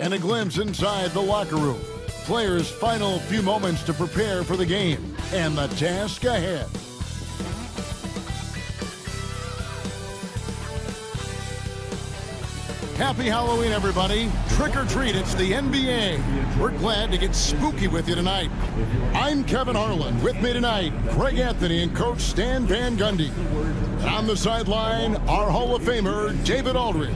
And a glimpse inside the locker room. Players' final few moments to prepare for the game and the task ahead. Happy Halloween, everybody. Trick or treat, it's the NBA. We're glad to get spooky with you tonight. I'm Kevin Harlan. With me tonight, Greg Anthony and Coach Stan Van Gundy. And on the sideline, our Hall of Famer, David Aldridge.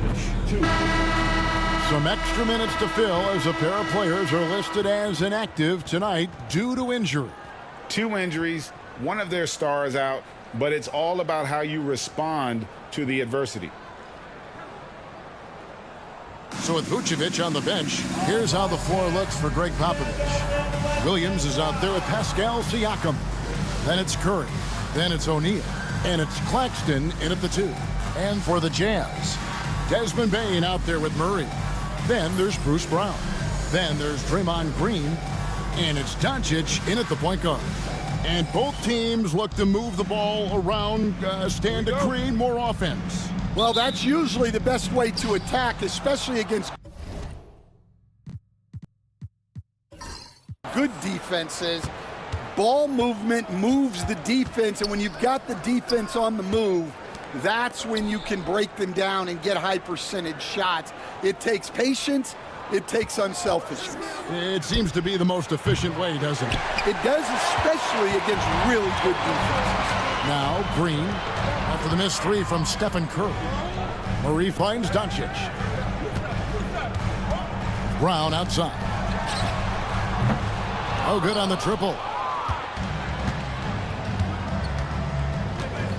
Some extra minutes to fill as a pair of players are listed as inactive tonight due to injury. 2 injuries, one of their stars out, but it's all about how you respond to the adversity. So with Vucevic on the bench, here's how the floor looks for Greg Popovich. Williams is out there with Pascal Siakam. Then it's Curry. Then it's O'Neal. And it's Claxton in at the 2. And for the Jazz, Desmond Bane out there with Murray. Then there's Bruce Brown. Then there's Draymond Green. And it's Doncic in at the point guard. And both teams look to move the ball around, stand to create more offense. Well, that's usually the best way to attack, especially against good defenses. Ball movement moves the defense, and when you've got the defense on the move, that's when you can break them down and get high percentage shots. It takes patience. It takes unselfishness. It seems to be the most efficient way, doesn't it? It does, especially against really good defenses. Now, Green, after the missed 3 from Stephen Curry. Murray finds Doncic. Brown outside. Oh, good on the triple.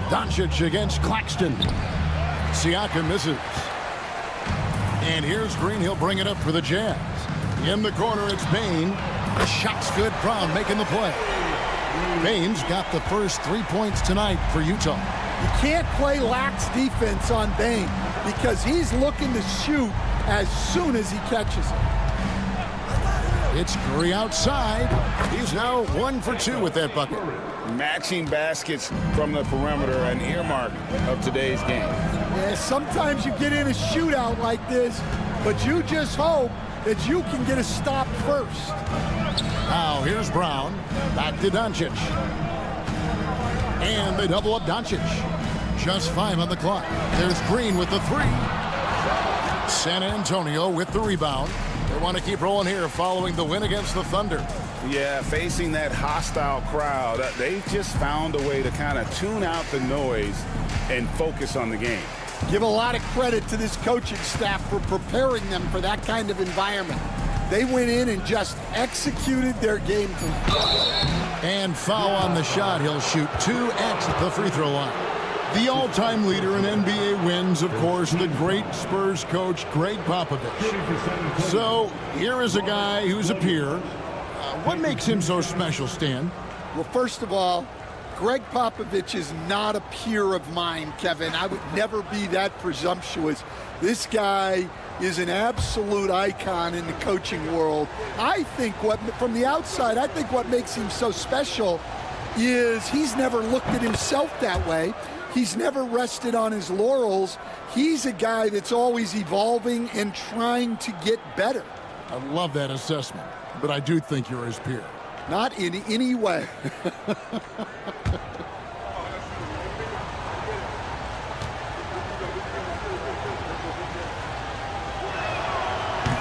Doncic against Claxton. Siakam misses. And here's Green. He'll bring it up for the Jazz. In the corner, it's Bane. The shot's good. Brown making the play. Bane's got the first 3 points tonight for Utah. You can't play lax defense on Bane because he's looking to shoot as soon as he catches it. It's Curry outside. He's now 1 for 2 with that bucket. Matching baskets from the perimeter, an earmark of today's game. Yeah, sometimes you get in a shootout like this, but you just hope that you can get a stop first. Now here's Brown. Back to Doncic. And they double up Doncic. Just 5 on the clock. There's Green with the 3. San Antonio with the rebound. They want to keep rolling here following the win against the Thunder. Yeah, facing that hostile crowd, they just found a way to kind of tune out the noise and focus on the game. Give a lot of credit to this coaching staff for preparing them for that kind of environment. They went in and just executed their game plan. And foul on the shot. He'll shoot 2 at the free throw line. The all-time leader in NBA wins, of course, the great Spurs coach, Greg Popovich. So here is a guy who's a peer. What makes him so special, Stan? Well, first of all, Greg Popovich is not a peer of mine, Kevin. I would never be that presumptuous. This guy is an absolute icon in the coaching world. I think from the outside, I think what makes him so special is he's never looked at himself that way. He's never rested on his laurels. He's a guy that's always evolving and trying to get better. I love that assessment, but I do think you're his peer. Not in any way.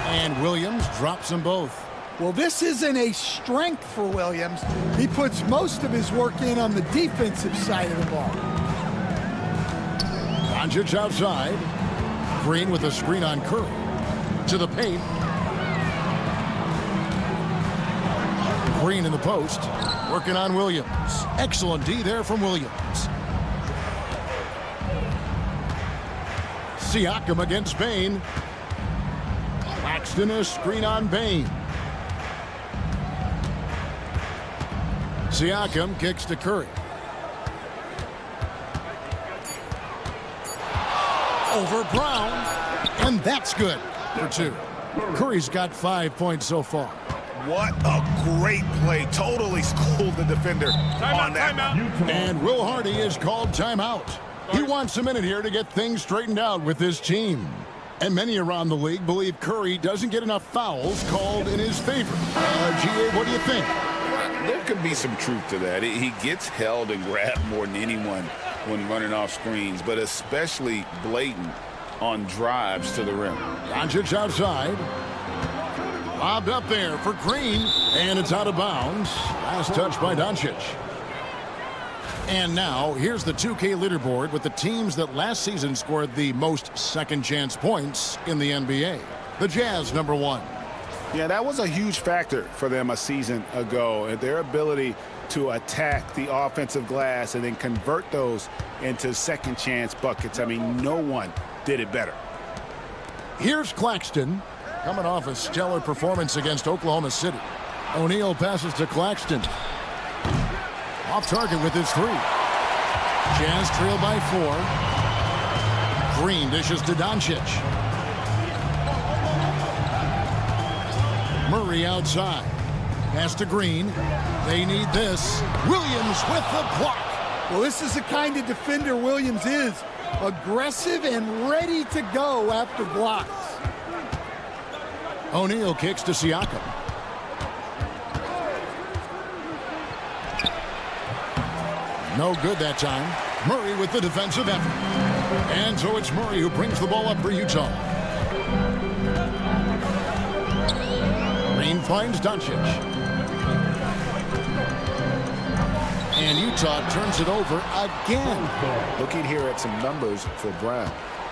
And Williams drops them both. Well, this isn't a strength for Williams. He puts most of his work in on the defensive side of the ball. Doncic outside. Green with a screen on Curry. To the paint. Green in the post. Working on Williams. Excellent D there from Williams. Siakam against Bane. Claxton a screen on Bane. Siakam kicks to Curry. Over Brown, and that's good for 2. Curry's got 5 points so far. What a great play. Totally schooled the defender on that. And Will Hardy is called timeout. He wants a minute here to get things straightened out with his team. And many around the league believe Curry doesn't get enough fouls called in his favor. GA, what do you think? There could be some truth to that. He gets held and grabbed more than anyone when running off screens, but especially blatant on drives to the rim. Doncic outside. Lobbed up there for Green, and it's out of bounds. Last touch by Doncic. And now, here's the 2K leaderboard with the teams that last season scored the most second-chance points in the NBA. The Jazz, number 1. Yeah, that was a huge factor for them a season ago, and their ability to attack the offensive glass and then convert those into second-chance buckets. I mean, no one did it better. Here's Claxton, coming off a stellar performance against Oklahoma City. O'Neal passes to Claxton. Off target with his 3. Jazz trail by 4. Green dishes to Doncic. Murray outside. Pass to Green. They need this. Williams with the block. Well, this is the kind of defender Williams is. Aggressive and ready to go after blocks. O'Neal kicks to Siakam. No good that time. Murray with the defensive effort. And so it's Murray who brings the ball up for Utah. Green finds Doncic. And Utah turns it over again. Looking here at some numbers for Brown.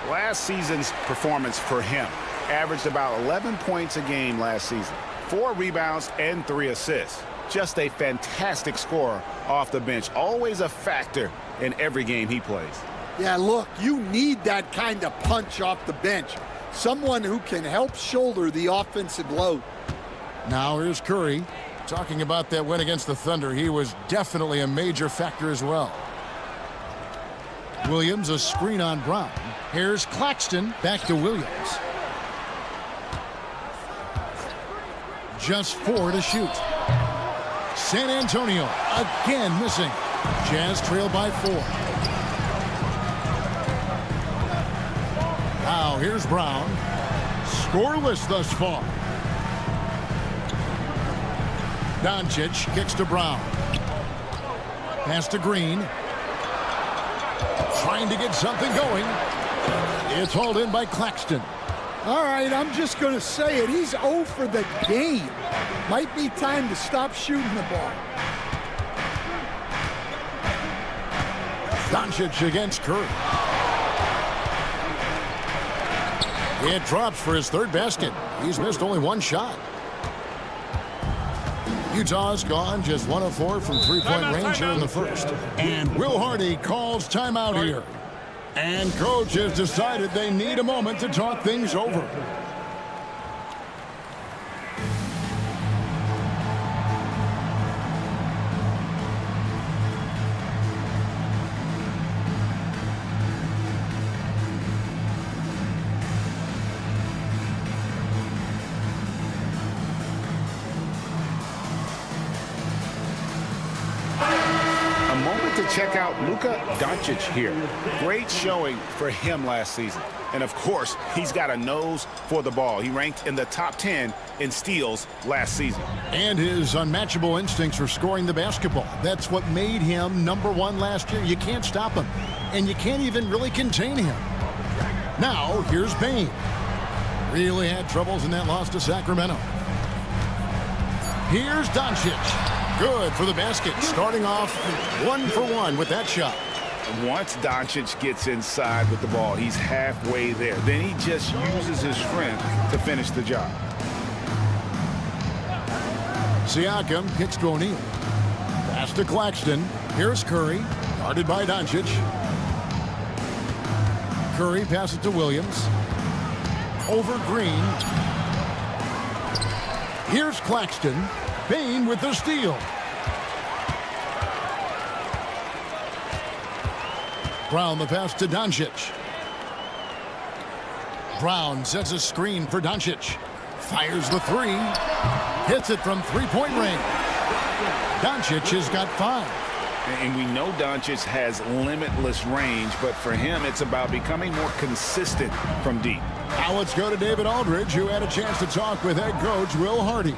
Last season's performance for him averaged about 11 points a game last season. 4 rebounds and 3 assists. Just a fantastic scorer off the bench. Always a factor in every game he plays. Yeah, look, you need that kind of punch off the bench. Someone who can help shoulder the offensive load. Now here's Curry. Talking about that win against the Thunder, he was definitely a major factor as well. Williams, a screen on Brown. Here's Claxton, back to Williams. Just 4 to shoot. San Antonio again missing. Jazz trail by 4. Now here's Brown. Scoreless thus far. Doncic kicks to Brown. Pass to Green. Trying to get something going. It's hauled in by Claxton. All right, I'm just going to say it. He's 0 for the game. Might be time to stop shooting the ball. Doncic against Curry. It drops for his 3rd basket. He's missed only 1 shot. Utah's gone just 1 of 4 from 3-point range here in the first. And Will Hardy calls timeout here. And coach has decided they need a moment to talk things over. Check out Luka Doncic here. Great showing for him last season. And of course, he's got a nose for the ball. He ranked in the top 10 in steals last season. And his unmatchable instincts for scoring the basketball. That's what made him number 1 last year. You can't stop him. And you can't even really contain him. Now, here's Bane. Really had troubles in that loss to Sacramento. Here's Doncic. Good for the basket, starting off 1 for 1 with that shot. Once Doncic gets inside with the ball, he's halfway there. Then he just uses his strength to finish the job. Siakam kicks to O'Neal. Pass to Claxton. Here's Curry, guarded by Doncic. Curry passes to Williams. Over Green. Here's Claxton. Bane with the steal. Brown the pass to Doncic. Brown sets a screen for Doncic. Fires the 3. Hits it from 3-point range. Doncic has got 5. And we know Doncic has limitless range, but for him, it's about becoming more consistent from deep. Now let's go to David Aldridge, who had a chance to talk with head coach Will Hardy.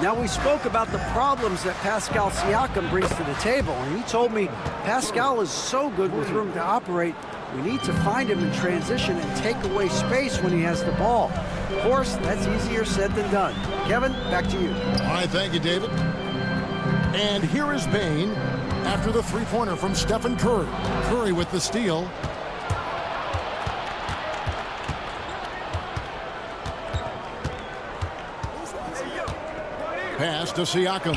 Now, we spoke about the problems that Pascal Siakam brings to the table, and he told me Pascal is so good with room to operate, we need to find him in transition and take away space when he has the ball. Of course, that's easier said than done. Kevin, back to you. All right, thank you, David. And here is Bane after the three-pointer from Stephen Curry. Curry with the steal. Pass to Siakam.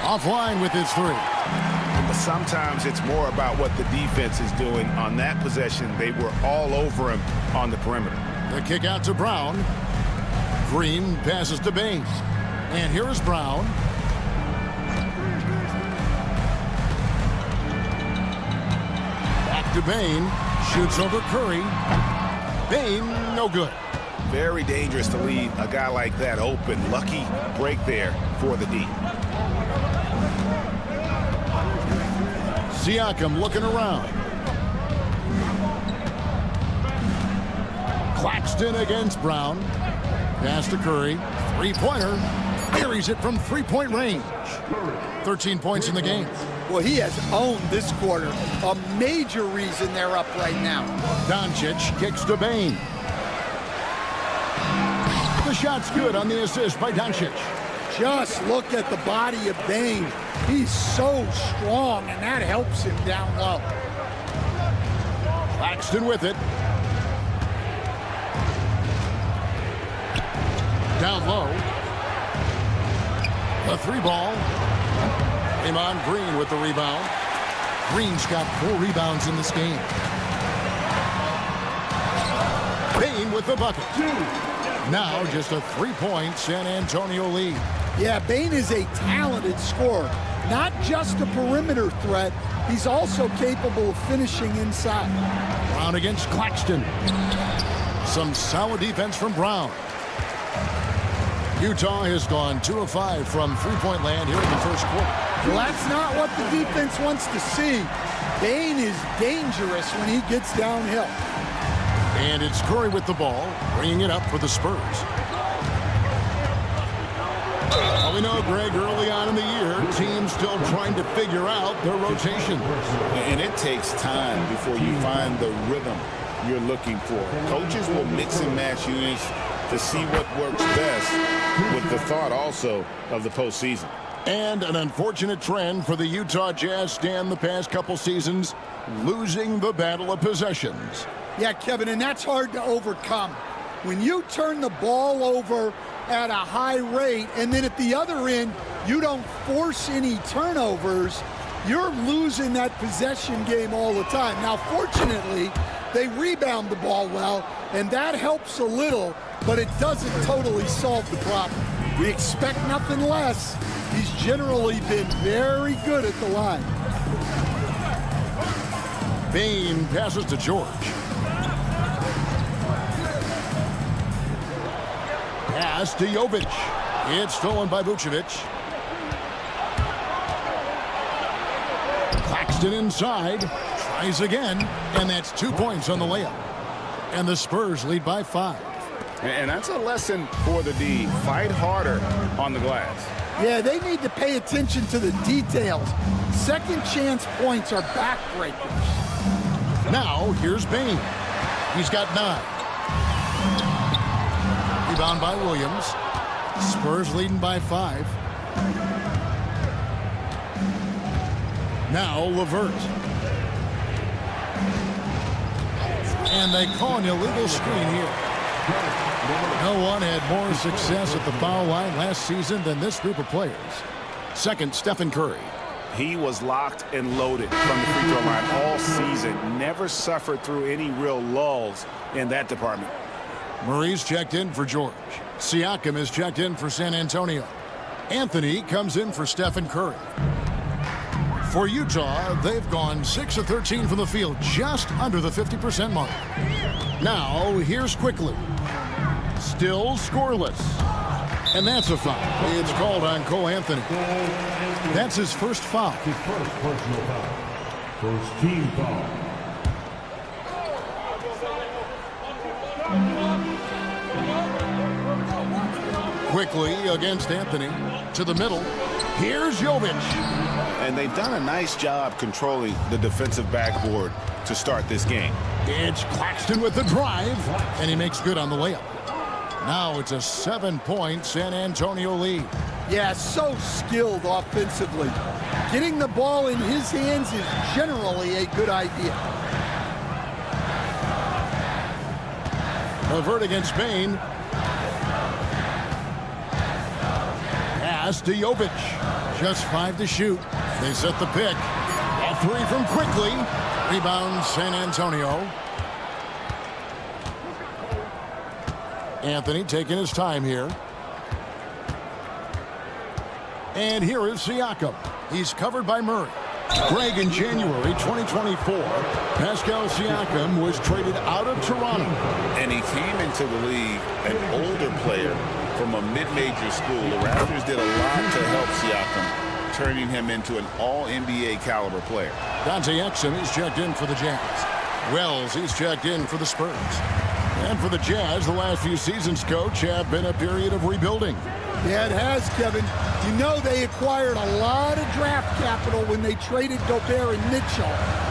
Offline with his three. But sometimes it's more about what the defense is doing. On that possession, they were all over him on the perimeter. The kick out to Brown. Green passes to Bane. And here is Brown. Back to Bane. Shoots over Curry. Bane, no good. Very dangerous to leave a guy like that open. Lucky break there for the D. Siakam looking around. Claxton against Brown. Pass to Curry. Three-pointer. Buries it from three-point range. 13 points in the game. Well, he has owned this quarter. A major reason they're up right now. Doncic kicks to Bane. The shot's good on the assist by Doncic. Just look at the body of Bane. He's so strong, and that helps him down low. Claxton with it. Down low. The three ball. Draymond Green with the rebound. Green's got 4 rebounds in this game. Bane with the bucket. Now just a 3-point San Antonio lead. Yeah, Bane is a talented scorer. Not just a perimeter threat, he's also capable of finishing inside. Brown against Claxton. Some solid defense from Brown. Utah has gone 2 of 5 from three-point land here in the first quarter. Well, that's not what the defense wants to see. Bane is dangerous when he gets downhill. And it's Curry with the ball, bringing it up for the Spurs. Well, we know, Greg, early on in the year, teams still trying to figure out their rotation. And it takes time before you find the rhythm you're looking for. Coaches will mix and match units to see what works best, with the thought also of the postseason. And an unfortunate trend for the Utah Jazz stand the past couple seasons, losing the battle of possessions. Yeah, Kevin, and that's hard to overcome. When you turn the ball over at a high rate, and then at the other end, you don't force any turnovers, you're losing that possession game all the time. Now, fortunately, they rebound the ball well, and that helps a little, but it doesn't totally solve the problem. We expect nothing less. He's generally been very good at the line. Bane passes to George. Pass to Jovic. It's stolen by Vucevic. Claxton inside. Tries again. And that's 2 points on the layup. And the Spurs lead by 5. And that's a lesson for the D. Fight harder on the glass. Yeah, they need to pay attention to the details. Second chance points are backbreakers. Now, here's Bane. He's got 9. Rebound by Williams. Spurs leading by 5. Now, LeVert. And they call an illegal screen here. No one had more success at the foul line last season than this group of players. Second, Stephen Curry. He was locked and loaded from the free throw line all season. Never suffered through any real lulls in that department. Murray's checked in for George. Siakam is checked in for San Antonio. Anthony comes in for Stephen Curry. For Utah, they've gone 6 of 13 from the field, just under the 50% mark. Now, here's Quickly. Still scoreless. And that's a foul. It's called on Cole Anthony. That's his first foul. His first personal foul. First team foul. Quickly against Anthony. To the middle. Here's Jovic. And they've done a nice job controlling the defensive backboard to start this game. It's Claxton with the drive, and he makes good on the layup. Now it's a 7-point San Antonio lead. Yeah, so skilled offensively. Getting the ball in his hands is generally a good idea. Avert against Bain. Pass to Jovic. Just 5 to shoot. They set the pick. A 3 from Quickly. Rebound San Antonio. Anthony taking his time here. And here is Siakam. He's covered by Murray. Greg, in January 2024, Pascal Siakam was traded out of Toronto. And he came into the league an older player from a mid-major school. The Raptors did a lot to help Siakam, turning him into an all-NBA caliber player. Dante Exum is checked in for the Jazz. Wells, he's checked in for the Spurs. And for the Jazz, the last few seasons, coach, have been a period of rebuilding. Yeah, it has, Kevin. You know they acquired a lot of draft capital when they traded Gobert and Mitchell,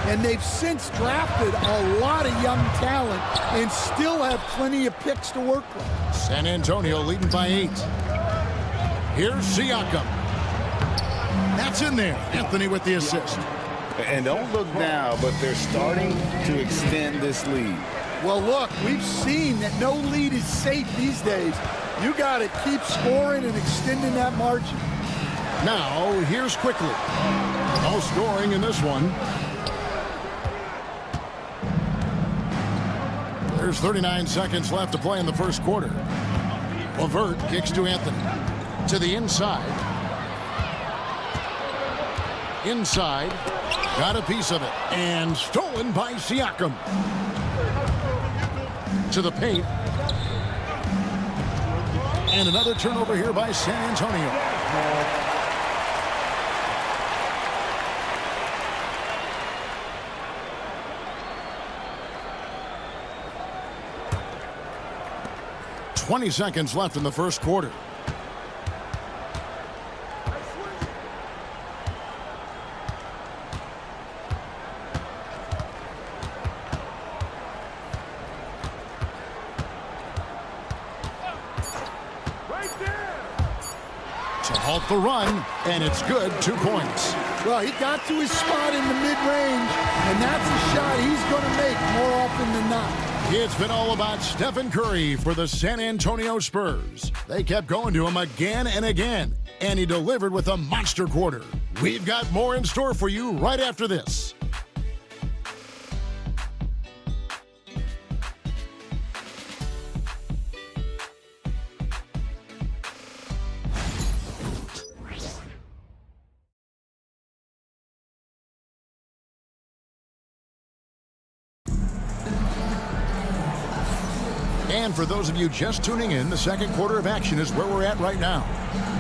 and they've since drafted a lot of young talent and still have plenty of picks to work with. San Antonio leading by 8. Here's Siakam. That's in there. Anthony with the assist. And don't look now, but they're starting to extend this lead. Well, look, we've seen that no lead is safe these days. You got to keep scoring and extending that margin. Now, here's Quickly. No scoring in this one. There's 39 seconds left to play in the first quarter. LeVert kicks to Anthony. To the inside. Inside. Got a piece of it. And stolen by Siakam. To the paint. And another turnover here by San Antonio. "20 seconds left in the first quarter. To halt the run, and it's good. 2 points. Well, he got to his spot in the mid-range, and that's a shot he's going to make more often than not. It's been all about Stephen Curry for the San Antonio Spurs. They kept going to him again and again, and he delivered with a monster quarter. We've got more in store for you right after this. And for those of you just tuning in, the second quarter of action is where we're at right now.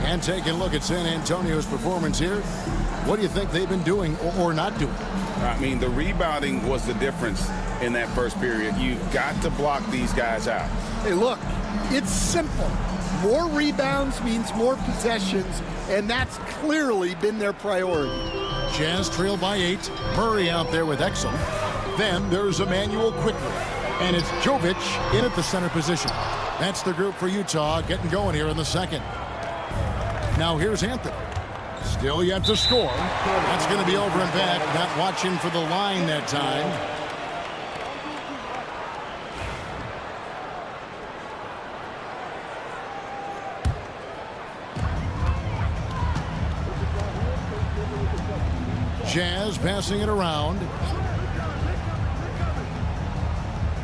And taking a look at San Antonio's performance here, what do you think they've been doing or not doing? I mean, the rebounding was the difference in that first period. You've got to block these guys out. Hey, look, it's simple. More rebounds means more possessions, and that's clearly been their priority. Jazz trail by 8. Murray out there with Exum. Then there's Emmanuel Quickly. And it's Jovic in at the center position. That's the group for Utah getting going here in the second. Now here's Anthony. Still yet to score. That's going to be over and back. Not watching for the line that time. Jazz passing it around.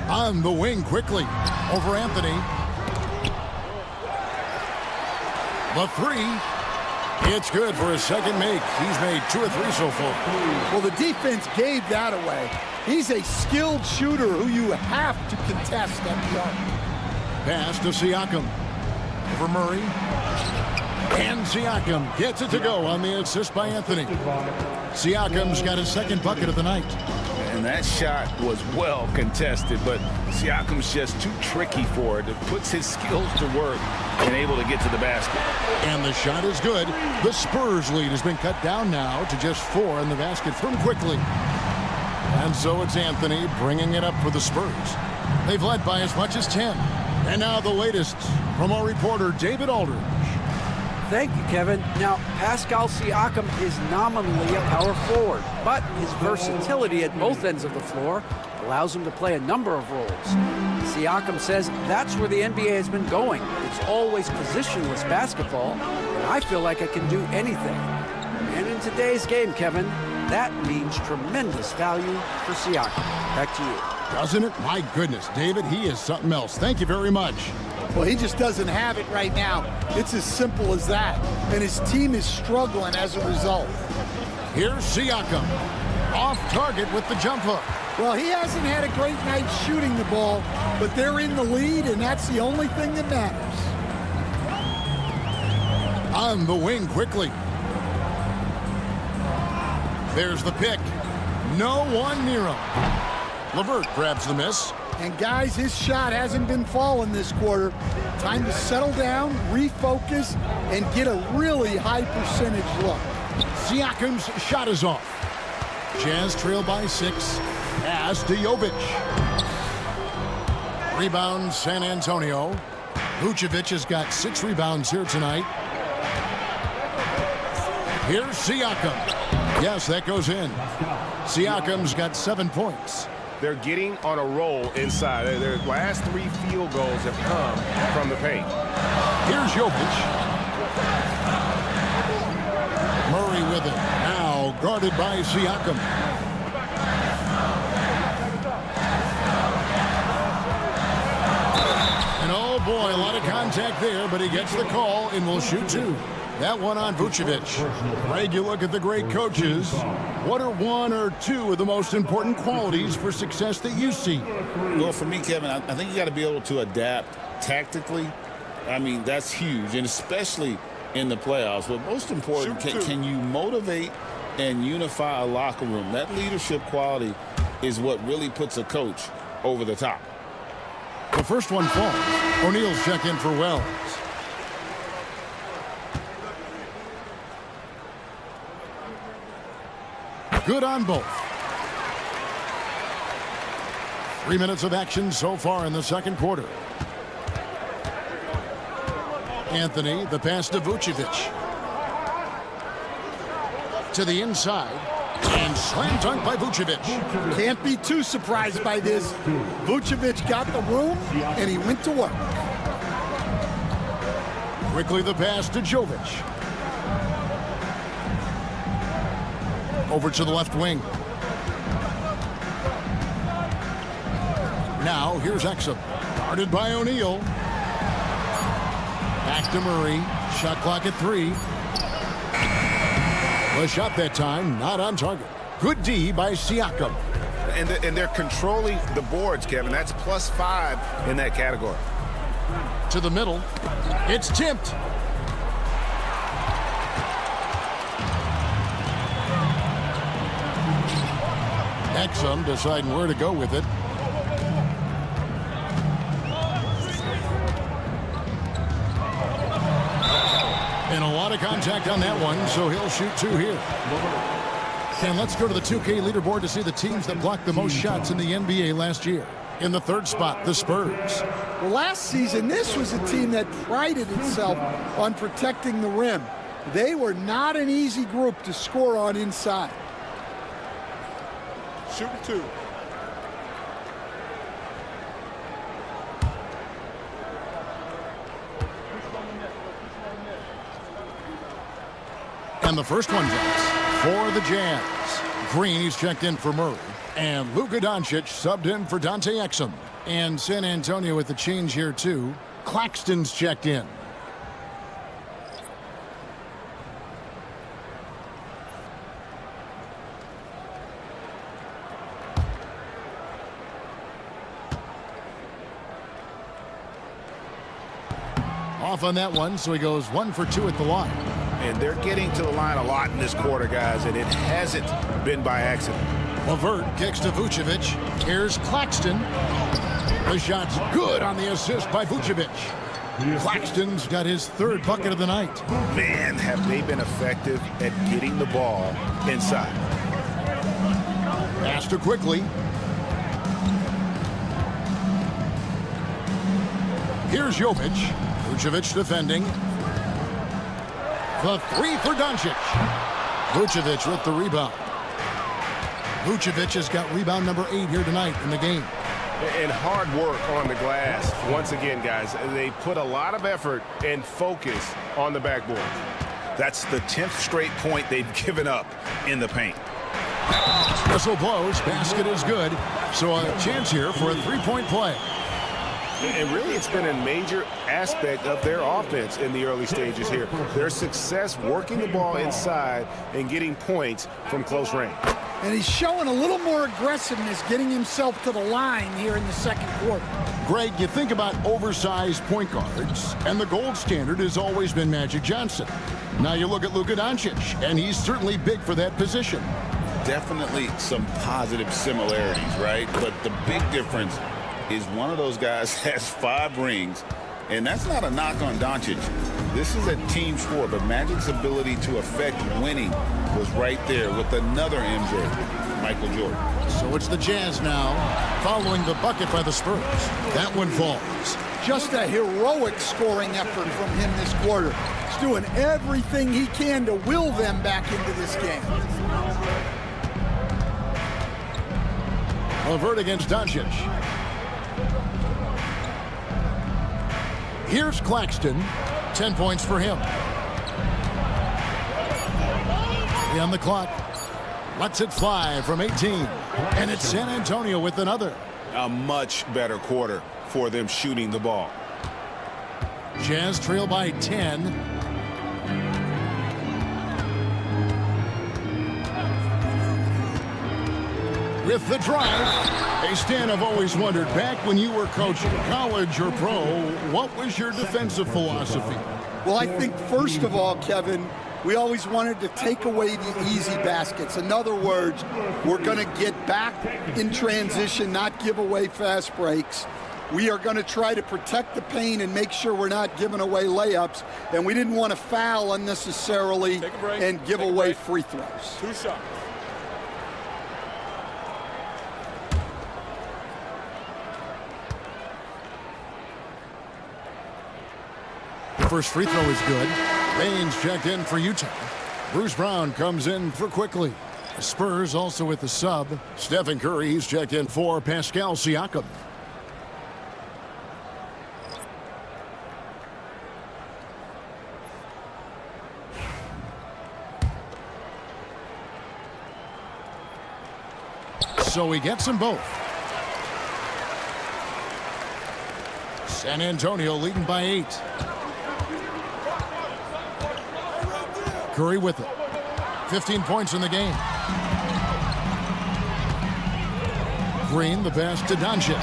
On the wing quickly. Over Anthony. The 3. It's good for his second make. He's made 2 or 3 so far. Well, the defense gave that away. He's a skilled shooter who you have to contest at the arc. Pass to Siakam. Over Murray. And Siakam gets it to go on the assist by Anthony. Siakam's got his second bucket of the night. And that shot was well contested, but Siakam's just too tricky for it. It puts his skills to work and able to get to the basket. And the shot is good. The Spurs lead has been cut down now to just 4 in the basket from quickly. And so it's Anthony bringing it up for the Spurs. They've led by as much as 10. And now the latest from our reporter, David Aldridge. Thank you, Kevin. Now, Pascal Siakam is nominally a power forward, but his versatility at both ends of the floor allows him to play a number of roles. Siakam says that's where the NBA has been going. It's always positionless basketball, and I feel like I can do anything. And in today's game, Kevin, that means tremendous value for Siakam. Back to you. Doesn't it? My goodness, David, he is something else. Thank you very much. Well, he just doesn't have it right now. It's as simple as that. And his team is struggling as a result. Here's Siakam. Off target with the jump hook. Well, he hasn't had a great night shooting the ball, but they're in the lead, and that's the only thing that matters. On the wing quickly. There's the pick. No one near him. LeVert grabs the miss. And guys, his shot hasn't been falling this quarter. Time to settle down, refocus, and get a really high percentage look. Siakam's shot is off. Jazz trail by 6. Pass to Jovic. Rebound San Antonio. Vucevic has got 6 rebounds here tonight. Here's Siakam. Yes, that goes in. Siakam's got 7 points. They're getting on a roll inside. Their last 3 field goals have come from the paint. Here's Jovic. Murray with it. Now guarded by Siakam. And oh boy, a lot of contact there, but he gets the call and will shoot 2. That one on Vucevic. Greg, you look at the great coaches. What are 1 or 2 of the most important qualities for success that you see? Well, for me, Kevin, I think you got to be able to adapt tactically. I mean, that's huge, and especially in the playoffs. But most important, can you motivate and unify a locker room? That leadership quality is what really puts a coach over the top. The first one falls. O'Neal's check in for Wells. Good on both. 3 minutes of action so far in the second quarter. Anthony, the pass to Vucevic. To the inside. And slam dunk by Vucevic. Can't be too surprised by this. Vucevic got the room, and he went to work. Quickly the pass to Jovic. Over to the left wing. Now here's Exum. Guarded by O'Neal. Back to Murray. Shot clock at 3. The shot that time not on target. Good D by Siakam. And they're controlling the boards, Kevin. That's +5 in that category. To the middle. It's tipped. Exum deciding where to go with it. And a lot of contact on that one, so he'll shoot 2 here. And let's go to the 2K leaderboard to see the teams that blocked the most shots in the NBA last year. In the 3rd spot, the Spurs. Well, last season, this was a team that prided itself on protecting the rim. They were not an easy group to score on inside. Shooting 2. And the first one drops for the Jazz. Green, he's checked in for Murray. And Luka Doncic subbed in for Dante Exum. And San Antonio with the change here, too. Claxton's checked in. Off on that one, so he goes 1 for 2 at the line. And they're getting to the line a lot in this quarter, guys, and it hasn't been by accident. Levert kicks to Vucevic. Here's Claxton. The shot's good on the assist by Vucevic. Claxton's got his third bucket of the night. Man, have they been effective at getting the ball inside. Pass to quickly. Here's Jovic. Vucevic defending. The three for Doncic. Vucevic with the rebound. Vucevic has got rebound number 8 here tonight in the game. And hard work on the glass. Once again, guys, they put a lot of effort and focus on the backboard. That's the 10th straight point they've given up in the paint. Whistle blows. Basket is good. So a chance here for a three-point play. And really, it's been a major aspect of their offense in the early stages here. Their success working the ball inside and getting points from close range. And he's showing a little more aggressiveness getting himself to the line here in the second quarter. Greg, you think about oversized point guards, and the gold standard has always been Magic Johnson. Now you look at Luka Doncic, and he's certainly big for that position. Definitely some positive similarities, right? But the big difference is one of those guys has 5 rings, and that's not a knock on Doncic. This is a team sport, but Magic's ability to affect winning was right there with another MJ, Michael Jordan. So it's the Jazz now, following the bucket by the Spurs. That one falls. Just a heroic scoring effort from him this quarter. He's doing everything he can to will them back into this game. Levert against Doncic. Here's Claxton. 10 points for him. On the clock. Lets it fly from 18. And it's San Antonio with another. A much better quarter for them shooting the ball. Jazz trail by 10. With the drive. Hey, Stan, I've always wondered, back when you were coaching, college or pro, what was your defensive philosophy? Well, I think first of all, Kevin, we always wanted to take away the easy baskets. In other words, we're going to get back in transition, not give away fast breaks. We are going to try to protect the paint and make sure we're not giving away layups. And we didn't want to foul unnecessarily and give away free throws. 2 shots. The first free throw is good. Baines checked in for Utah. Bruce Brown comes in for quickly. The Spurs also with the sub. Stephen Curry, he's checked in for Pascal Siakam. So he gets them both. San Antonio leading by 8. Curry with it. 15 points in the game. Green, the pass to Doncic.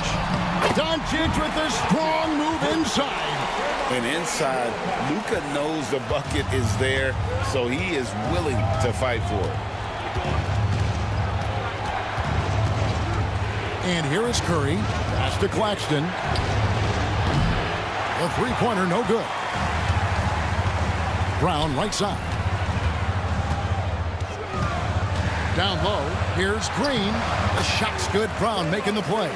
Doncic with a strong move inside. And inside, Luka knows the bucket is there, so he is willing to fight for it. And here is Curry. Pass to Claxton. The three-pointer, no good. Brown, right side. Down low, here's Green. The shot's good. Brown making the play.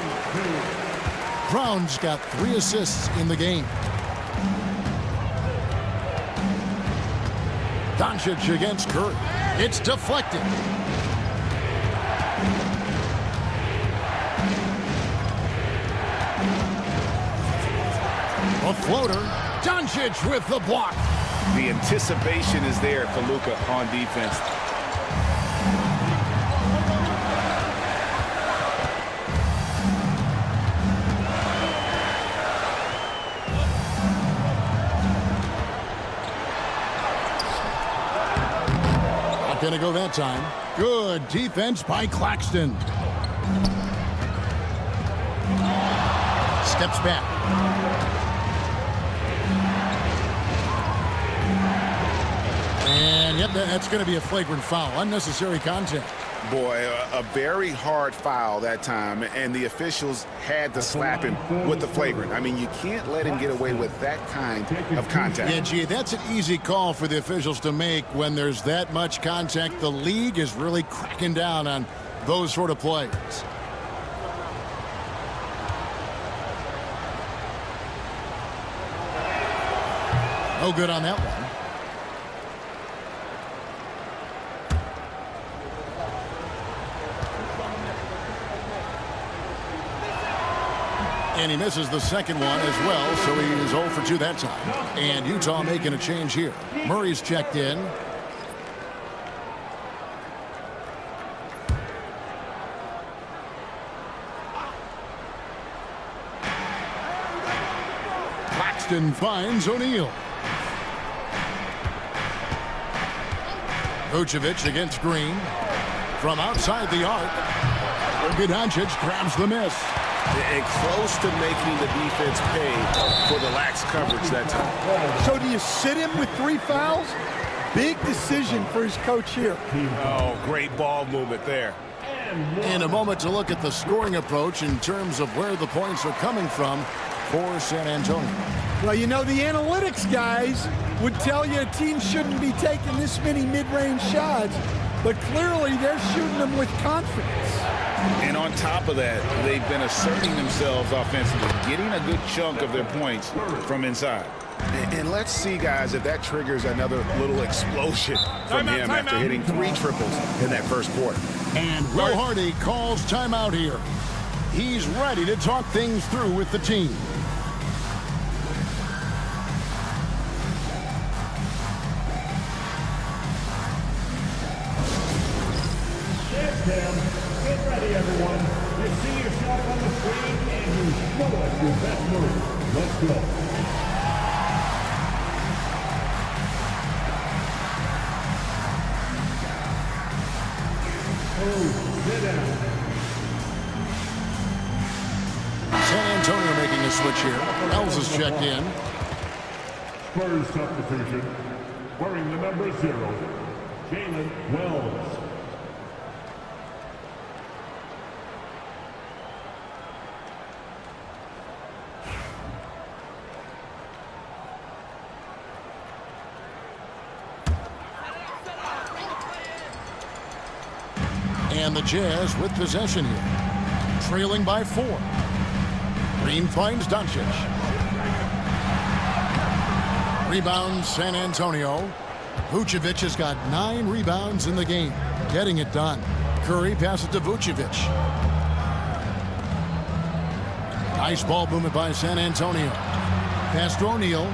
Brown's got 3 assists in the game. Doncic against Curry. It's deflected. A floater. Doncic with the block. The anticipation is there for Luka on defense. Not going to go that time. Good defense by Claxton. Steps back. And Yep, that's going to be a flagrant foul. Unnecessary contact. Boy, a very hard foul that time, and the officials had to slap him with the flagrant. I mean, you can't let him get away with that kind of contact. Yeah, gee, that's an easy call for the officials to make when there's that much contact. The league is really cracking down on those sort of plays. No good on that one. And he misses the second one as well, so he's 0 for 2 that time. And Utah making a change here. Murray's checked in. Claxton finds O'Neal. Vucevic against Green. From outside the arc. Doncic grabs the miss. And close to making the defense pay for the lax coverage that time. So do you sit him with 3 fouls? Big decision for his coach here. Oh, great ball movement there. In a moment to look at the scoring approach in terms of where the points are coming from for San Antonio. Well, you know, the analytics guys would tell you a team shouldn't be taking this many mid-range shots, but clearly they're shooting them with confidence. And on top of that, they've been asserting themselves offensively, getting a good chunk of their points from inside. And let's see, guys, if that triggers another little explosion from him after hitting 3 triples in that first quarter. And Will Hardy calls timeout here. He's ready to talk things through with the team. Get ready, everyone. You see your shot on the screen, and you show us your best move. Let's go. Oh, sit down. San Antonio making a switch here. Ells is checked in. Spurs substitution. Wearing the number 0, Jalen Wells. And the Jazz with possession here. Trailing by 4. Green finds Doncic. Rebounds San Antonio. Vucevic has got 9 rebounds in the game. Getting it done. Curry passes to Vucevic. Nice ball movement by San Antonio. Pass to O'Neal.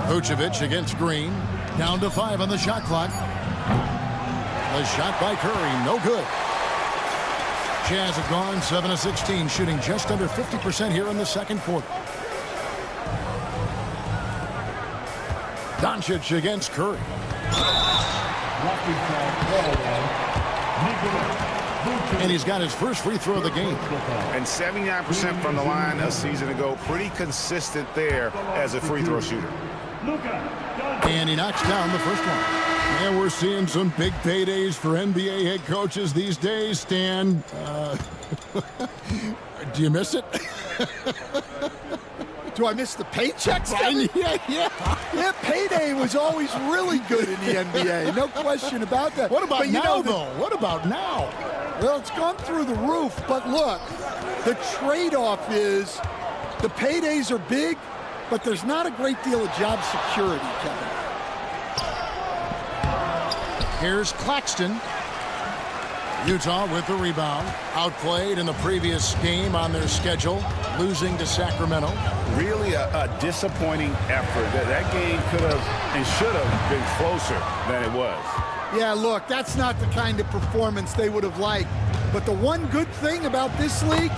Vucevic against Green. Down to 5 on the shot clock. The shot by Curry, no good. Jazz have gone 7 of 16, shooting just under 50% here in the second quarter. Doncic against Curry. And he's got his first free throw of the game. And 79% from the line a season ago. Pretty consistent there as a free throw shooter. And he knocks down the first one. And we're seeing some big paydays for NBA head coaches these days, Stan. Do you miss it? Do I miss the paychecks? Yeah. Payday was always really good in the NBA. No question about that. What about now, though? What about now? Well, it's gone through the roof. But look, the trade-off is the paydays are big, but there's not a great deal of job security, Kevin. Here's Claxton. Utah with the rebound. Outplayed in the previous game on their schedule, losing to Sacramento. Really a disappointing effort. That game could have and should have been closer than it was. Yeah, look, that's not the kind of performance they would have liked. But the one good thing about this league,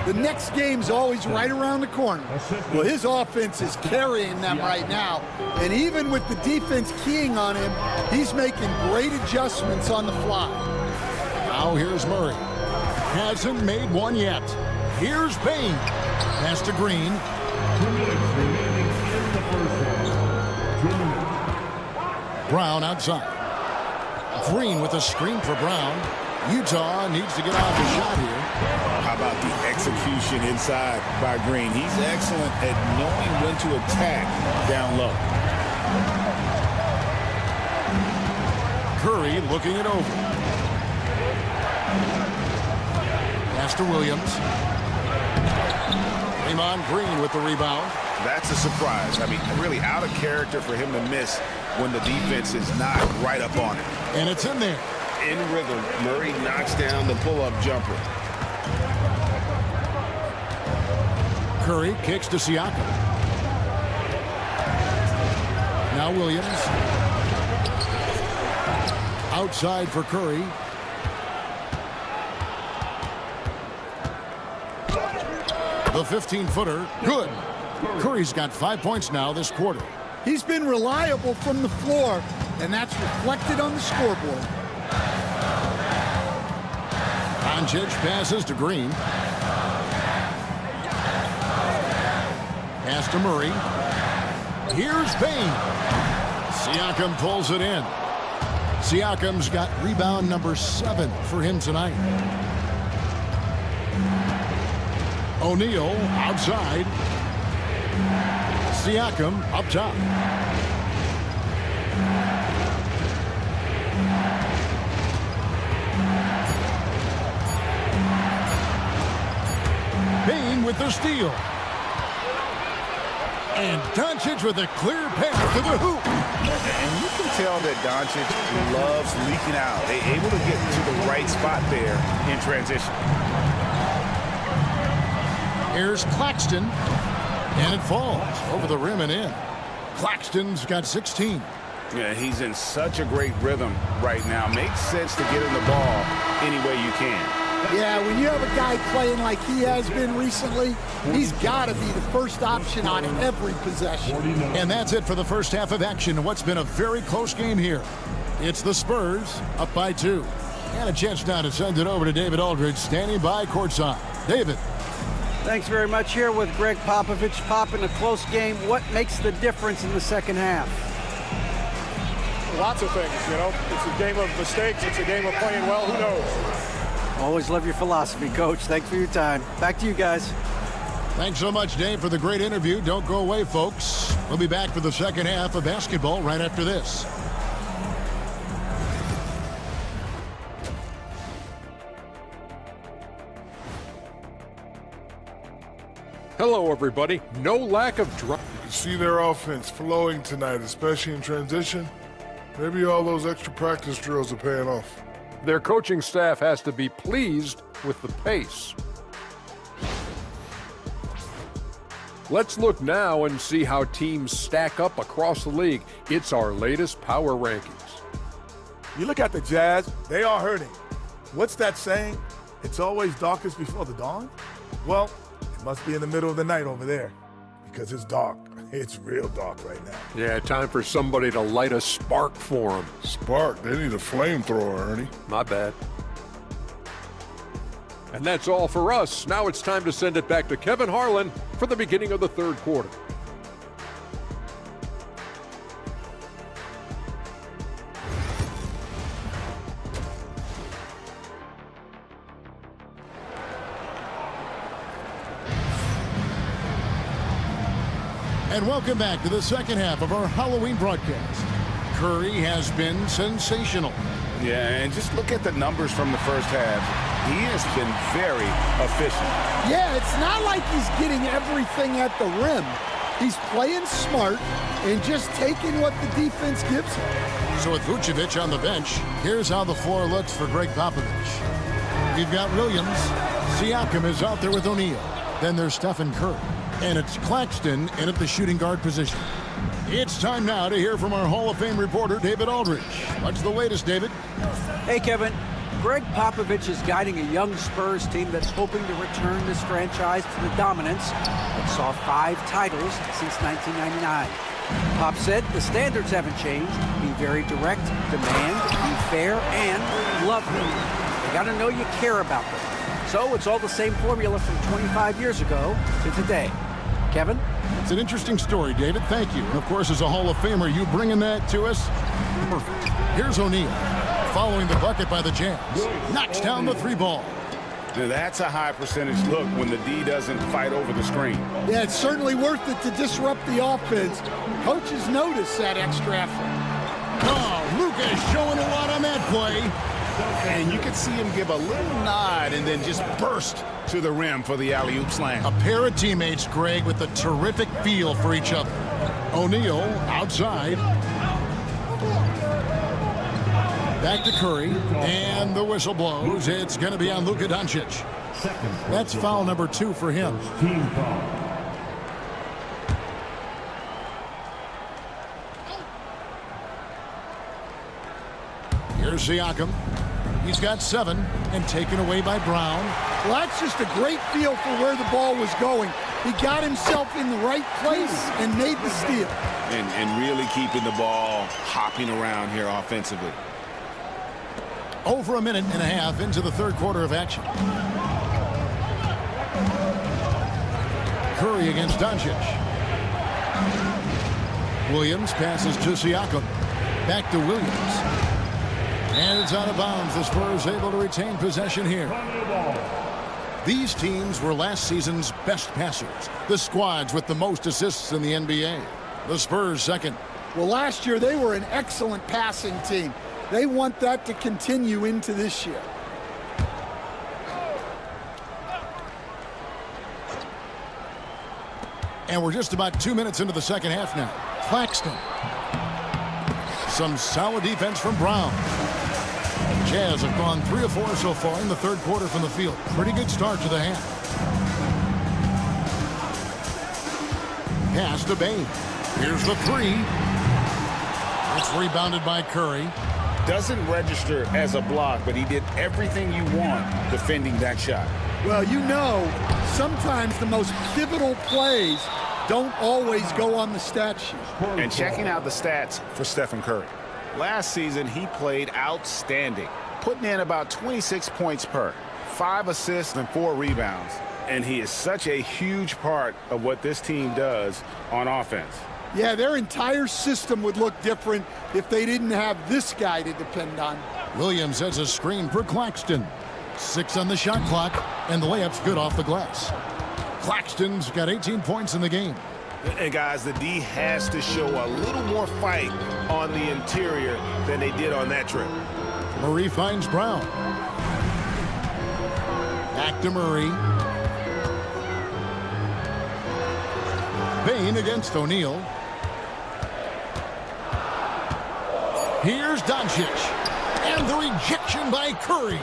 the next game's always right around the corner. Well, his offense is carrying them right now. And even with the defense keying on him, he's making great adjustments on the fly. Now here's Murray. Hasn't made one yet. Here's Payne. Pass to Green. 2 minutes remaining in the first one. Brown outside. Green with a screen for Brown. Utah needs to get off the shot here. How about the execution inside by Green? He's excellent at knowing when to attack down low. Curry looking it over. Pass to Williams. Draymond Green with the rebound. That's a surprise. I mean, really out of character for him to miss when the defense is not right up on it. And it's in there. In rhythm, Murray knocks down the pull-up jumper. Curry kicks to Siakam. Now Williams. Outside for Curry. The 15-footer, good. Curry's got 5 points now this quarter. He's been reliable from the floor, and that's reflected on the scoreboard. Doncic passes to Green. Pass to Murray. Here's Payne. Siakam pulls it in. Siakam's got rebound number 7 for him tonight. O'Neal outside. Siakam up top. Payne with the steal. And Doncic with a clear pass to the hoop. And you can tell that Doncic loves leaking out. They're able to get to the right spot there in transition. Here's Claxton. And it falls over the rim and in. Claxton's got 16. Yeah, he's in such a great rhythm right now. Makes sense to get him the ball any way you can. Yeah, when you have a guy playing like he has been recently, he's got to be the first option on every possession. And that's it for the first half of action in what's been a very close game here. It's the Spurs up by 2. And a chance now to send it over to David Aldridge standing by courtside. David. Thanks very much. Here with Greg Popovich. Pop, in a close game, what makes the difference in the second half? Lots of things, you know. It's a game of mistakes. It's a game of playing well. Who knows? Always love your philosophy, Coach. Thanks for your time. Back to you guys. Thanks so much, Dave, for the great interview. Don't go away, folks. We'll be back for the second half of basketball right after this. Hello, everybody. No lack of drive. You can see their offense flowing tonight, especially in transition. Maybe all those extra practice drills are paying off. Their coaching staff has to be pleased with the pace. Let's look now and see how teams stack up across the league. It's our latest power rankings. You look at the Jazz, they are hurting. What's that saying? It's always darkest before the dawn? Well, it must be in the middle of the night over there, because it's dark. It's real dark right now. Yeah, time for somebody to light a spark for them. Spark, they need a flamethrower, Ernie. My bad. And that's all for us. Now it's time to send it back to Kevin Harlan for the beginning of the third quarter. And welcome back to the second half of our Halloween broadcast. Curry has been sensational. Yeah, and just look at the numbers from the first half. He has been very efficient. Yeah, it's not like he's getting everything at the rim. He's playing smart and just taking what the defense gives him. So with Vucevic on the bench, here's how the floor looks for Greg Popovich. We've got Williams. Siakam is out there with O'Neal. Then there's Stephen Curry. And it's Claxton in at the shooting guard position. It's time now to hear from our Hall of Fame reporter, David Aldridge. What's the latest, David? Hey, Kevin. Greg Popovich is guiding a young Spurs team that's hoping to return this franchise to the dominance that saw 5 titles since 1999. Pop said the standards haven't changed. Be very direct, demand, be fair, and love them. You got to know you care about them. So it's all the same formula from 25 years ago to today. Kevin? It's an interesting story, David. Thank you. And of course, as a Hall of Famer, you bringing that to us. perfect. Here's O'Neal following the bucket by the Jazz. Knocks down the 3-ball. Now that's a high percentage look when the D doesn't fight over the screen. Yeah, it's certainly worth it to disrupt the offense. Coaches notice that extra effort. Oh, Lucas showing a lot on that play. And you can see him give a little nod and then just burst to the rim for the alley-oop slam. A pair of teammates, Greg, with a terrific feel for each other. O'Neal outside. Back to Curry, and the whistle blows. It's going to be on Luka Doncic. That's foul number 2 for him. Team foul. Here's Siakam. He's got 7 and taken away by Brown. Well, that's just a great feel for where the ball was going. He got himself in the right place and made the steal. And really keeping the ball hopping around here offensively. Over a minute and a half into the third quarter of action. Curry against Doncic. Williams passes to Siakam. Back to Williams. And it's out of bounds. The Spurs able to retain possession here. These teams were last season's best passers. The squads with the most assists in the NBA. The Spurs second. Well, last year they were an excellent passing team. They want that to continue into this year. And we're just about 2 minutes into the second half now. Claxton. Some solid defense from Brown. Jazz have gone 3 of 4 so far in the third quarter from the field. Pretty good start to the half. Pass to Bain. Here's the 3. It's rebounded by Curry. Doesn't register as a block, but he did everything you want defending that shot. Well, you know, sometimes the most pivotal plays don't always go on the stat sheet. And checking out the stats for Stephen Curry. Last season, he played outstanding, putting in about 26 points per, 5 assists and 4 rebounds. And he is such a huge part of what this team does on offense. Yeah, their entire system would look different if they didn't have this guy to depend on. Williams has a screen for Claxton. 6 on the shot clock, and the layup's good off the glass. Claxton's got 18 points in the game. And guys, the D has to show a little more fight on the interior than they did on that trip. Murray finds Brown. Back to Murray. Bain against O'Neal. Here's Doncic. And the rejection by Curry.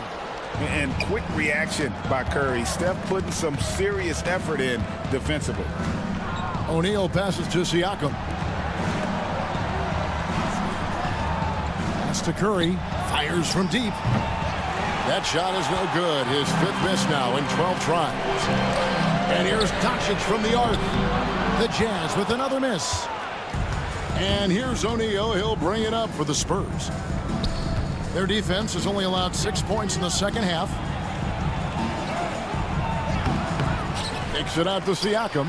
And quick reaction by Curry. Steph putting some serious effort in defensively. O'Neal passes to Siakam. Pass to Curry. Fires from deep. That shot is no good. His 5th miss now in 12 tries. And here's Doncic from the arc. The Jazz with another miss. And here's O'Neal. He'll bring it up for the Spurs. Their defense has only allowed 6 points in the second half. Takes it out to Siakam.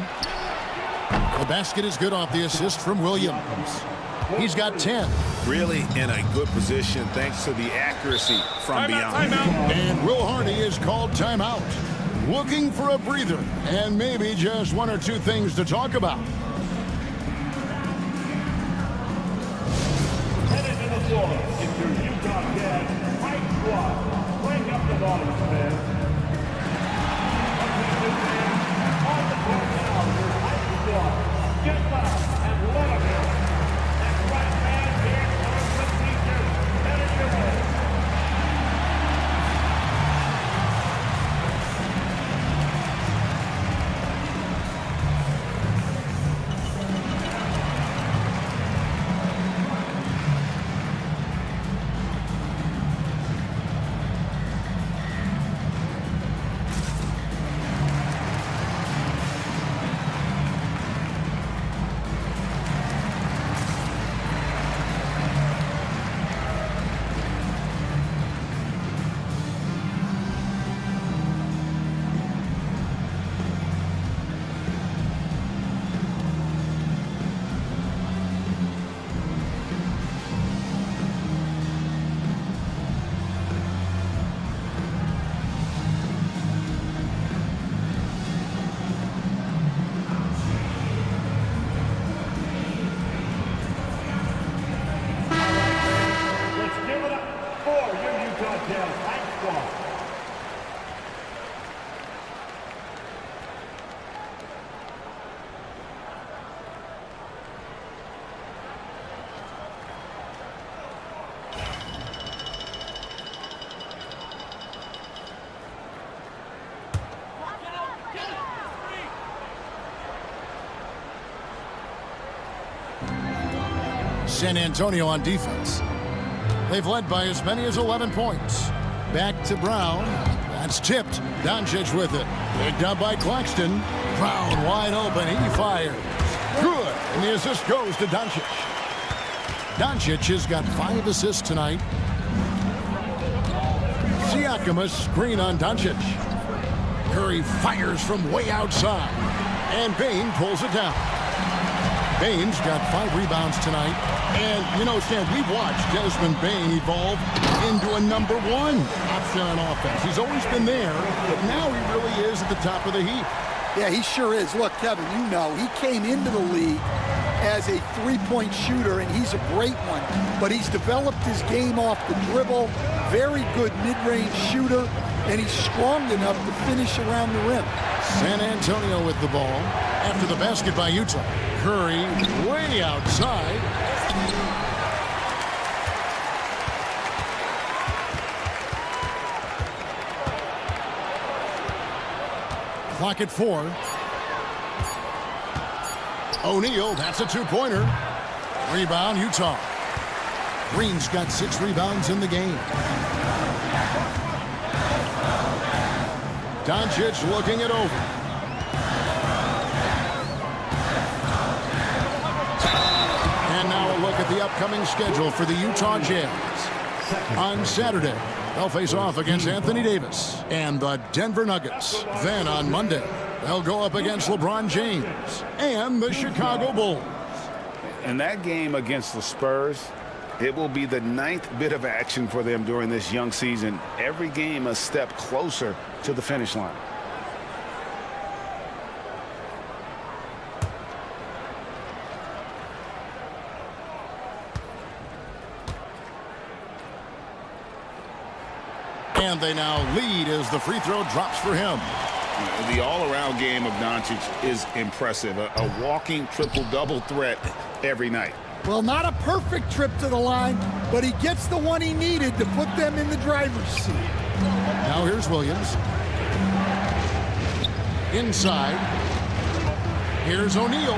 The basket is good off the assist from Williams. He's got 10. Really in a good position thanks to the accuracy from beyond. And Will Hardy is called timeout. Looking for a breather and maybe just 1 or 2 things to talk about. Headed to the floor, it's your Utah Jazz right squad. Bring up the bottom, man. On the court now, your right squad. Get back and let him in. That's right, man. Here comes the teacher. Headed your way. San Antonio on defense. They've led by as many as 11 points. Back to Brown. That's tipped. Doncic with it. Picked up by Claxton. Brown wide open. He fires. Good. And the assist goes to Doncic. Doncic has got 5 assists tonight. Siakam, a screen on Doncic. Curry fires from way outside. And Bane pulls it down. Bane's got 5 rebounds tonight. And, you know, Stan, we've watched Desmond Bane evolve into a number 1 option on offense. He's always been there, but now he really is at the top of the heap. Yeah, he sure is. Look, Kevin, you know, he came into the league as a three-point shooter, and he's a great one. But he's developed his game off the dribble, very good mid-range shooter, and he's strong enough to finish around the rim. San Antonio with the ball after the basket by Utah. Curry way outside. Clock at 4. O'Neal, that's a 2-pointer. Rebound, Utah. Green's got 6 rebounds in the game. Doncic looking it over. And now a look at the upcoming schedule for the Utah Jazz. On Saturday, they'll face off against Anthony Davis and the Denver Nuggets. Then on Monday, they'll go up against LeBron James and the Chicago Bulls. And that game against the Spurs, it will be the 9th bit of action for them during this young season. Every game a step closer to the finish line. And they now lead as the free throw drops for him. The all-around game of Doncic is impressive. A walking triple-double threat every night. Well, not a perfect trip to the line, but he gets the one he needed to put them in the driver's seat. Now here's Williams. Inside. Here's O'Neal.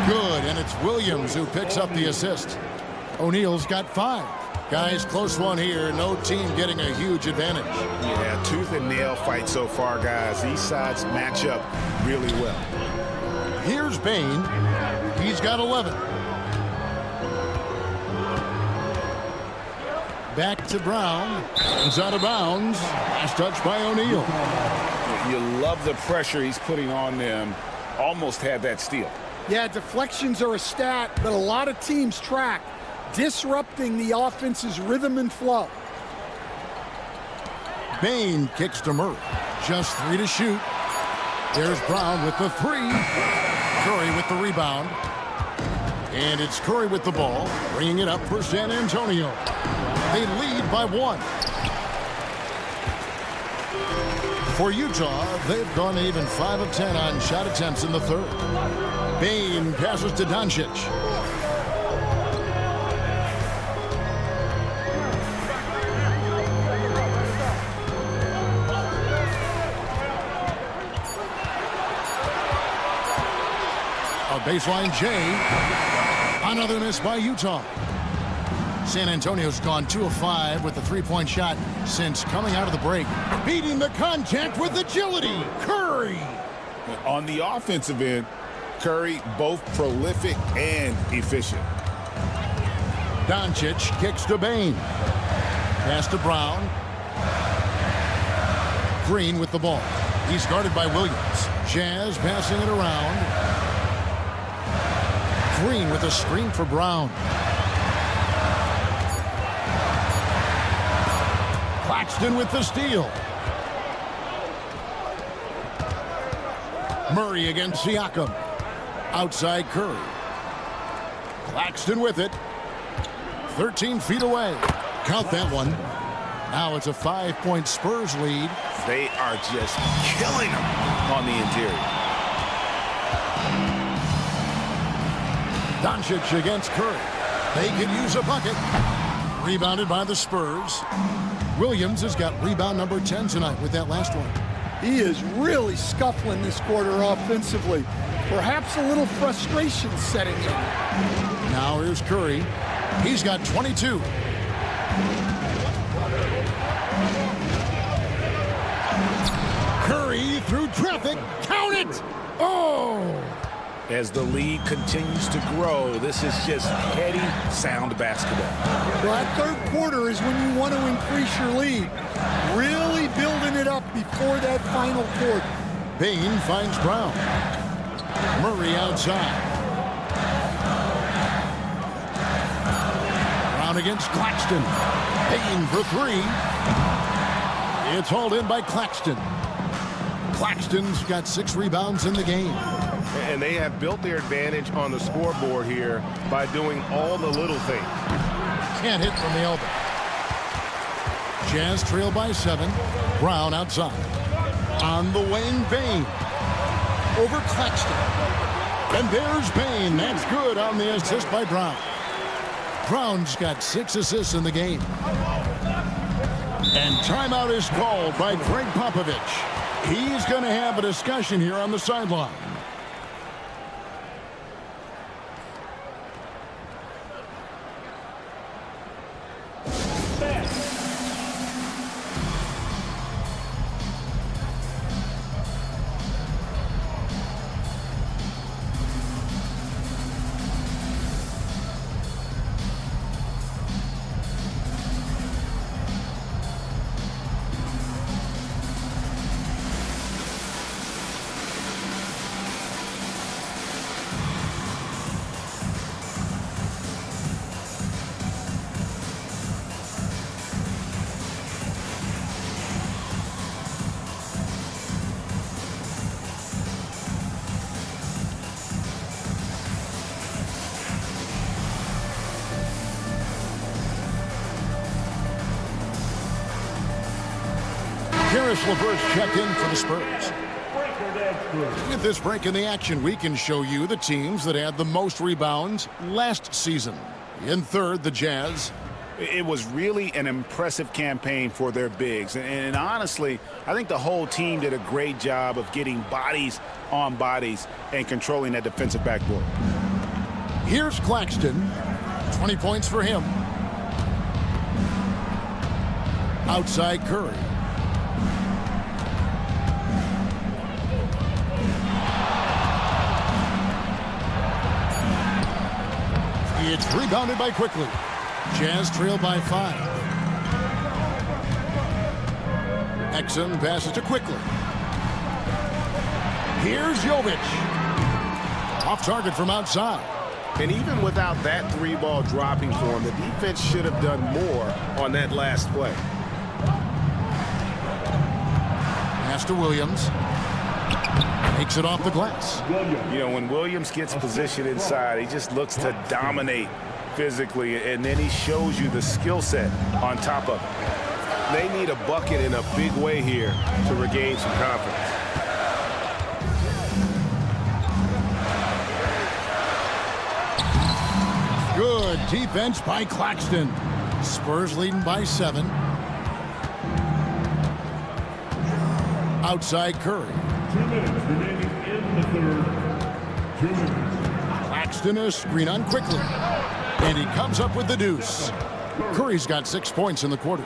Good, and it's Williams who picks up the assist. O'Neal's got 5. Guys, close one here. No team getting a huge advantage. Yeah, tooth and nail fight so far, guys. These sides match up really well. Here's Bane. He's got 11. Back to Brown. He's out of bounds. Last touch by O'Neal. You love the pressure he's putting on them. Almost had that steal. Yeah, deflections are a stat that a lot of teams track, disrupting the offense's rhythm and flow. Bane kicks to Murray. Just 3 to shoot. There's Brown with the 3. Curry with the rebound. And it's Curry with the ball, bringing it up for San Antonio. They lead by 1. For Utah, they've gone even 5 of 10 on shot attempts in the 3rd. Bane passes to Doncic. A baseline J. Another miss by Utah. San Antonio's gone 2 of 5 with the 3-point shot since coming out of the break. Beating the contact with agility. Curry. On the offensive end, Curry both prolific and efficient. Doncic kicks to Bane. Pass to Brown. Green with the ball. He's guarded by Williams. Jazz passing it around. Green with a screen for Brown. Claxton with the steal. Murray against Siakam. Outside Curry. Claxton with it. 13 feet away. Count that one. Now it's a 5-point Spurs lead. They are just killing them on the interior. Doncic against Curry. They could use a bucket. Rebounded by the Spurs. Williams has got rebound number 10 tonight with that last one. He is really scuffling this quarter offensively. Perhaps a little frustration setting in. Now here's Curry. He's got 22. Curry through traffic. Count it! Oh! As the lead continues to grow, this is just heady, sound basketball. Well, that third quarter is when you want to increase your lead. Really building it up before that final quarter. Payne finds Brown. Murray outside. Brown against Claxton. Payne for three. It's hauled in by Claxton. Claxton's got 6 rebounds in the game. And they have built their advantage on the scoreboard here by doing all the little things. Can't hit from the elbow. Jazz trail by 7. Brown outside. On the wing, Payne. Over Claxton. And there's Payne. That's good on the assist by Brown. Brown's got 6 assists in the game. And timeout is called by Greg Popovich. He's going to have a discussion here on the sideline. Karis LeVert's checked in for the Spurs. With this break in the action, we can show you the teams that had the most rebounds last season. In third, the Jazz. It was really an impressive campaign for their bigs. And honestly, I think the whole team did a great job of getting bodies on bodies and controlling that defensive backboard. Here's Claxton. 20 points for him. Outside Curry. It's rebounded by Quickly. Jazz trail by 5. Exum passes to Quickly. Here's Jovic. Off target from outside. And even without that 3-ball dropping for him, the defense should have done more on that last play. Pass to Williams. Takes it off the glass. You know, when Williams gets position inside, he just looks to dominate physically, and then he shows you the skill set on top of it. They need a bucket in a big way here to regain some confidence. Good defense by Claxton. Spurs leading by 7. Outside Curry. 2 minutes remaining in the third. 2 minutes. Claxton a screen on Quickly. And he comes up with the deuce. Curry's got 6 points in the quarter.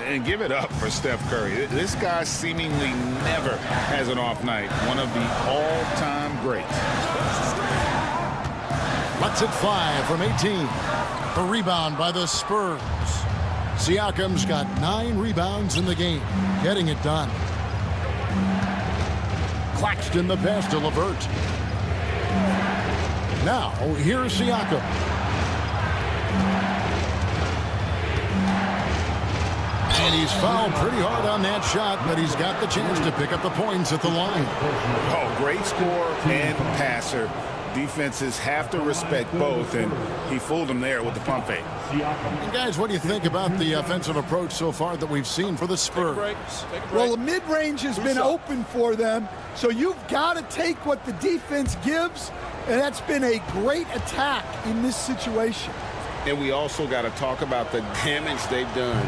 And give it up for Steph Curry. This guy seemingly never has an off night. One of the all-time greats. Lets it fly from 18. The rebound by the Spurs. Siakam's got 9 rebounds in the game, getting it done. Claxton the pass to LeVert. Now, here's Siakam. And he's fouled pretty hard on that shot, but he's got the chance to pick up the points at the line. Oh, great scorer and passer. Defenses have to respect both, and he fooled them there with the pump fake. And guys, what do you think about the offensive approach so far that we've seen for the Spurs? Well, the mid-range has been open for them, so you've got to take what the defense gives, and that's been a great attack in this situation. And we also got to talk about the damage they've done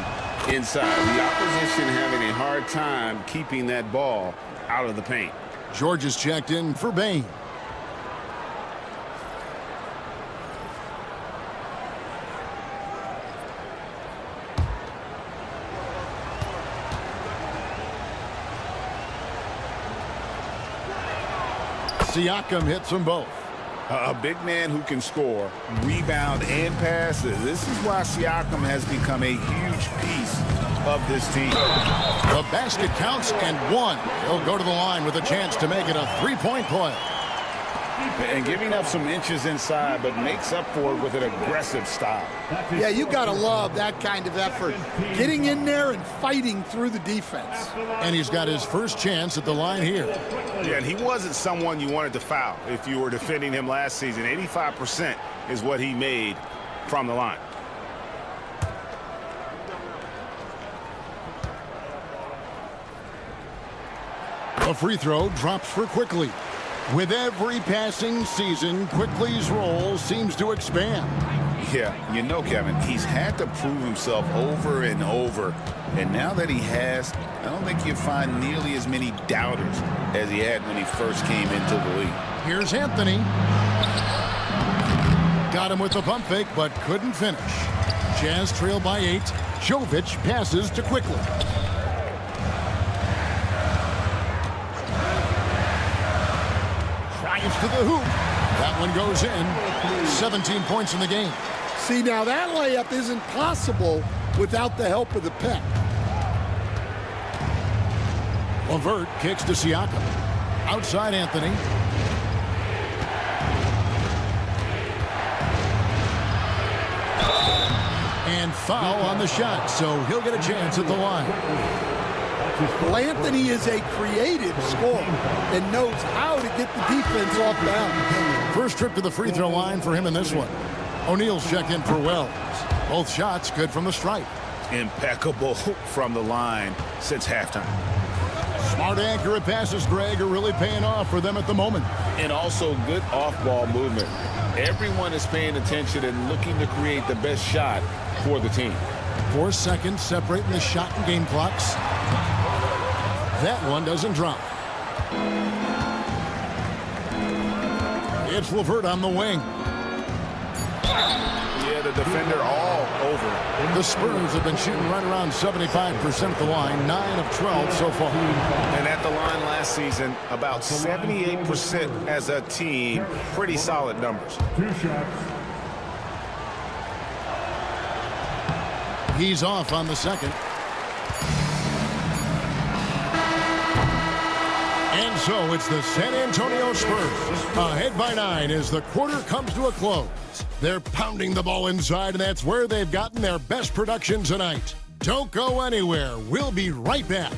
inside. The opposition having a hard time keeping that ball out of the paint. George is checked in for Bain. Siakam hits them both. A big man who can score, rebound, and pass. This is why Siakam has become a huge piece of this team. The basket counts and one. He'll go to the line with a chance to make it a three-point play. And giving up some inches inside, but makes up for it with an aggressive style. Yeah, you got to love that kind of effort. Getting in there and fighting through the defense. And he's got his first chance at the line here. Yeah, and he wasn't someone you wanted to foul if you were defending him last season. 85% is what he made from the line. A free throw drops for Quickly. With every passing season, Quickly's role seems to expand. Yeah, you know, Kevin, he's had to prove himself over and over. And now that he has, I don't think you'll find nearly as many doubters as he had when he first came into the league. Here's Anthony. Got him with the pump fake, but couldn't finish. Jazz trail by 8. Jovic passes to Quickly. Drives to the hoop. That one goes in. 17 points in the game. See, now that layup isn't possible without the help of the pick. LeVert kicks to Siakam. Outside Anthony. And foul on the shot, so he'll get a chance at the line. Well, Anthony is a creative scorer and knows how to get the defense off balance. First trip to the free throw line for him in this one. O'Neal's checked in for Wells. Both shots good from the stripe. Impeccable from the line since halftime. Smart, accurate passes, Greg, are really paying off for them at the moment. And also good off-ball movement. Everyone is paying attention and looking to create the best shot for the team. 4 seconds separating the shot and game clocks. That one doesn't drop. It's LeVert on the wing. Yeah, the defender all over. The Spurs have been shooting right around 75% at the line, 9 of 12 so far. And at the line last season, about 78% as a team. Pretty solid numbers. 2 shots. He's off on the second. And so it's the San Antonio Spurs ahead by 9 as the quarter comes to a close. They're pounding the ball inside, and that's where they've gotten their best production tonight. Don't go anywhere. We'll be right back.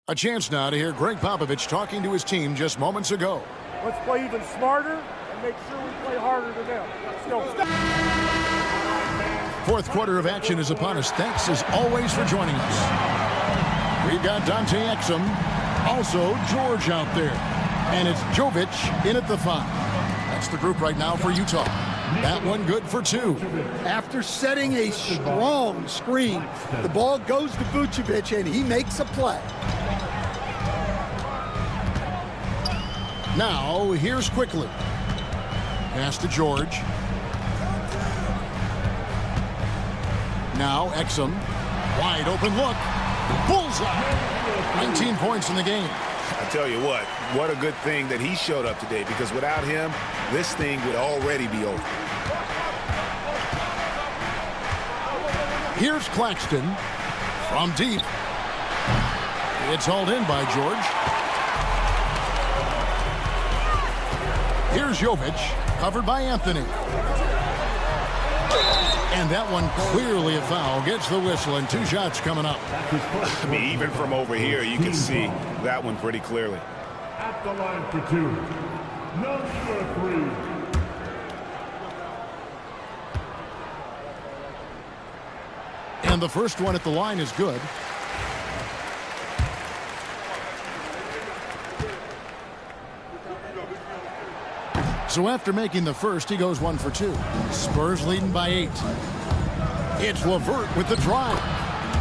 A chance now to hear Greg Popovich talking to his team just moments ago. Let's play even smarter and make sure we play harder than them. Let's go. Fourth quarter of action is upon us. Thanks as always for joining us. We've got Dante Exum, also George out there. And it's Jovic in at the 5. That's the group right now for Utah. That one good for 2. After setting a strong screen, the ball goes to Vucevic, and he makes a play. Now, here's Quickly. Pass to George. Now, Exum. Wide open look. Bullseye. 19 points in the game. I tell you what a good thing that he showed up today, because without him, this thing would already be over. Here's Claxton from deep. It's hauled in by George. Here's Jovic, covered by Anthony. And that one clearly a foul. Gets the whistle, and 2 shots coming up. I mean, even from over here, you can see that one pretty clearly. At the line for 2. Number 3. And the first one at the line is good. So after making the first, he goes 1 for 2. Spurs leading by 8. It's LeVert with the drive.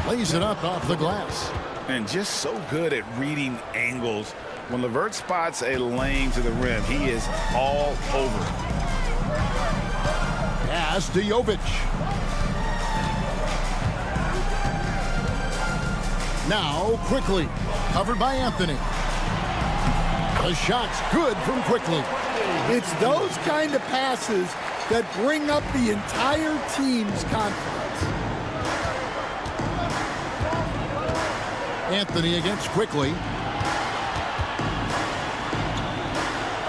Lays it up off the glass. And just so good at reading angles. When LeVert spots a lane to the rim, he is all over it. Pass to Jovic. Now quickly, covered by Anthony. The shot's good from Quickly. It's those kind of passes that bring up the entire team's confidence. Anthony against Quickly.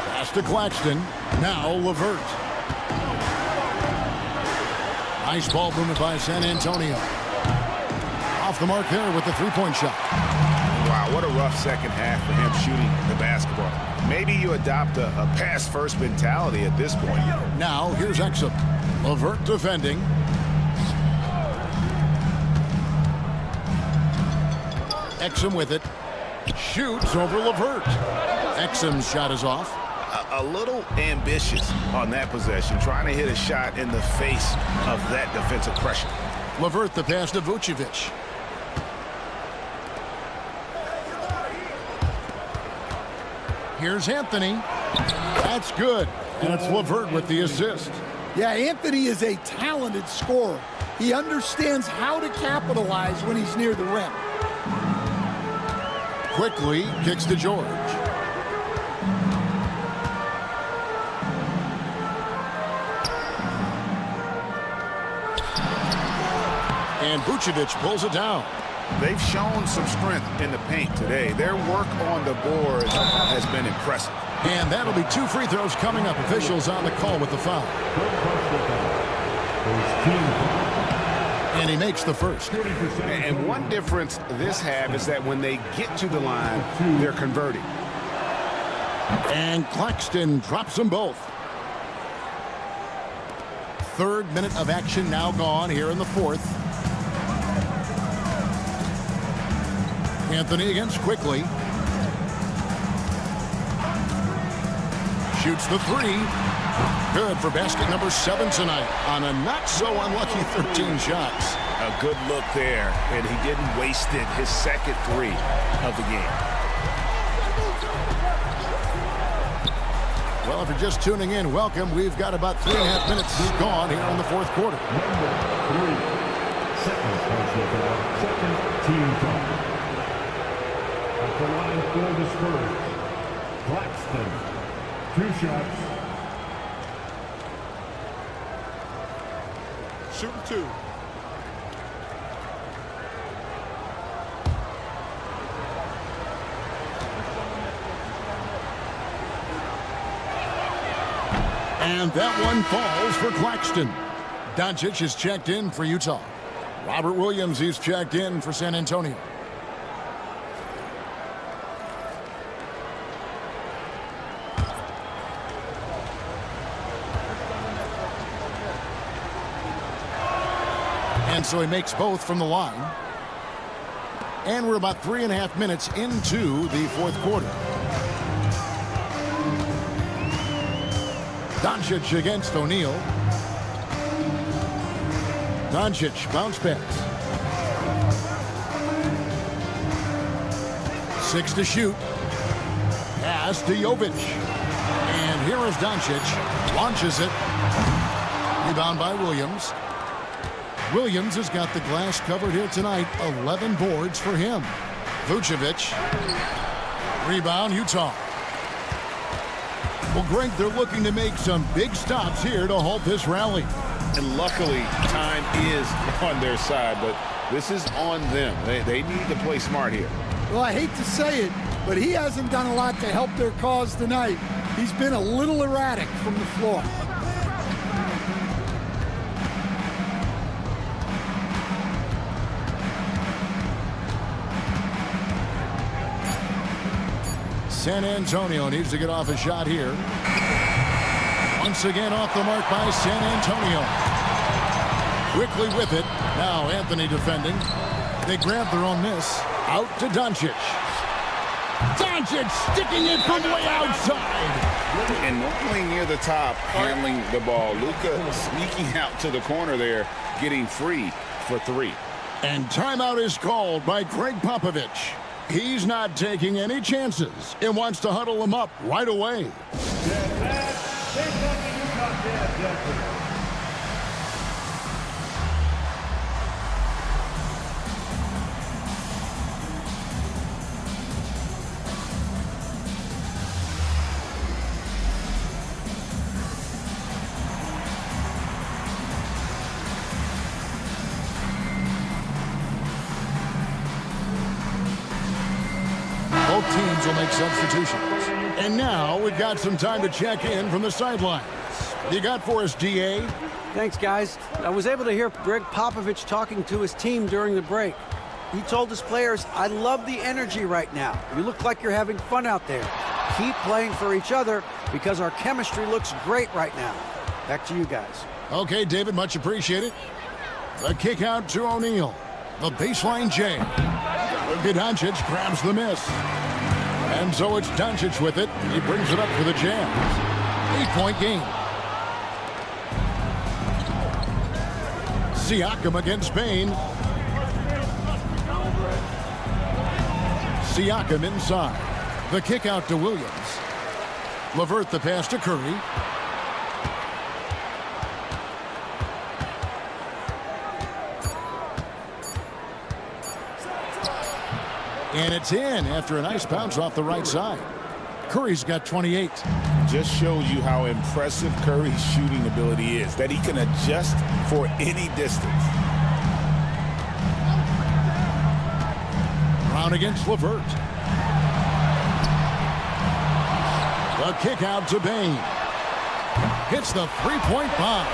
Pass to Claxton. Now LeVert. Nice ball movement by San Antonio. Off the mark there with the three-point shot. Wow, what a rough second half for him shooting the basketball. Maybe you adopt a pass-first mentality at this point. Now, here's Exum. LeVert defending. Exum with it. Shoots over LeVert. Exum's shot is off. A little ambitious on that possession, trying to hit a shot in the face of that defensive pressure. LeVert the pass to Vucevic. Here's Anthony. That's good. And it's LeVert with the assist. Yeah, Anthony is a talented scorer. He understands how to capitalize when he's near the rim. Quickly kicks to George. And Vucevic pulls it down. They've shown some strength in the paint today. Their work on the boards has been impressive. And that'll be 2 free throws coming up. Officials on the call with the foul. And he makes the first. And one difference this half is that when they get to the line, they're converting. And Claxton drops them both. 3rd minute of action now gone here in the 4th. Anthony against Quickly. Shoots the 3. Good for basket number 7 tonight on a not so unlucky 13 shots. A good look there, and he didn't waste it. His second 3 of the game. Well, if you're just tuning in, welcome. We've got about 3.5 minutes gone here in the 4th quarter. Number 3, second team foul. At the line for the Spurs, Claxton, 2 shots. Shooting 2. And that one falls for Claxton. Doncic is checked in for Utah. Robert Williams is checked in for San Antonio. And so he makes both from the line. And we're about 3.5 minutes into the 4th quarter. Doncic against O'Neal. Doncic bounce pass. 6 to shoot. Pass to Jovic. And here is Doncic. Launches it. Rebound by Williams. Williams has got the glass covered here tonight. 11 boards for him. Vucevic. Rebound, Utah. Well, Greg, they're looking to make some big stops here to halt this rally. And luckily, time is on their side, but this is on them. They need to play smart here. Well, I hate to say it, but he hasn't done a lot to help their cause tonight. He's been a little erratic from the floor. San Antonio needs to get off a shot here. Once again off the mark by San Antonio. Quickly with it. Now Anthony defending. They grab their own miss. Out to Doncic. Doncic sticking it from way outside. And normally near the top, handling the ball. Luka sneaking out to the corner there, getting free for three. And timeout is called by Greg Popovich. He's not taking any chances and wants to huddle them up right away. Both teams will make substitutions. And now we've got some time to check in from the sidelines. You got for us, DA? Thanks, guys. I was able to hear Greg Popovich talking to his team during the break. He told his players, "I love the energy right now. You look like you're having fun out there. Keep playing for each other because our chemistry looks great right now." Back to you guys. Okay, David, much appreciated. The kick out to O'Neal. The baseline J. Doncic grabs the miss. And so it's Doncic with it. He brings it up for the Jazz. 8-point game. Siakam against Payne. Siakam inside. The kick out to Williams. LeVert the pass to Curry. And it's in after a nice bounce off the right side. Curry's got 28. Just shows you how impressive Curry's shooting ability is, that he can adjust for any distance. Brown against LeVert. The kick out to Bane. Hits the three-point bomb.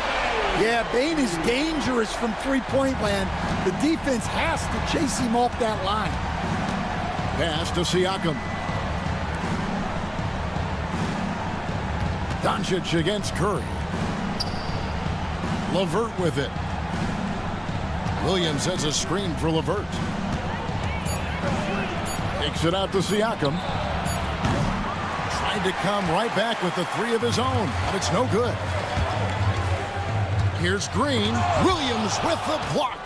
Yeah, Bane is dangerous from three-point land. The defense has to chase him off that line. Pass to Siakam. Doncic against Curry. LeVert with it. Williams has a screen for LeVert. Takes it out to Siakam. Tried to come right back with the three of his own, but it's no good. Here's Green. Williams with the block.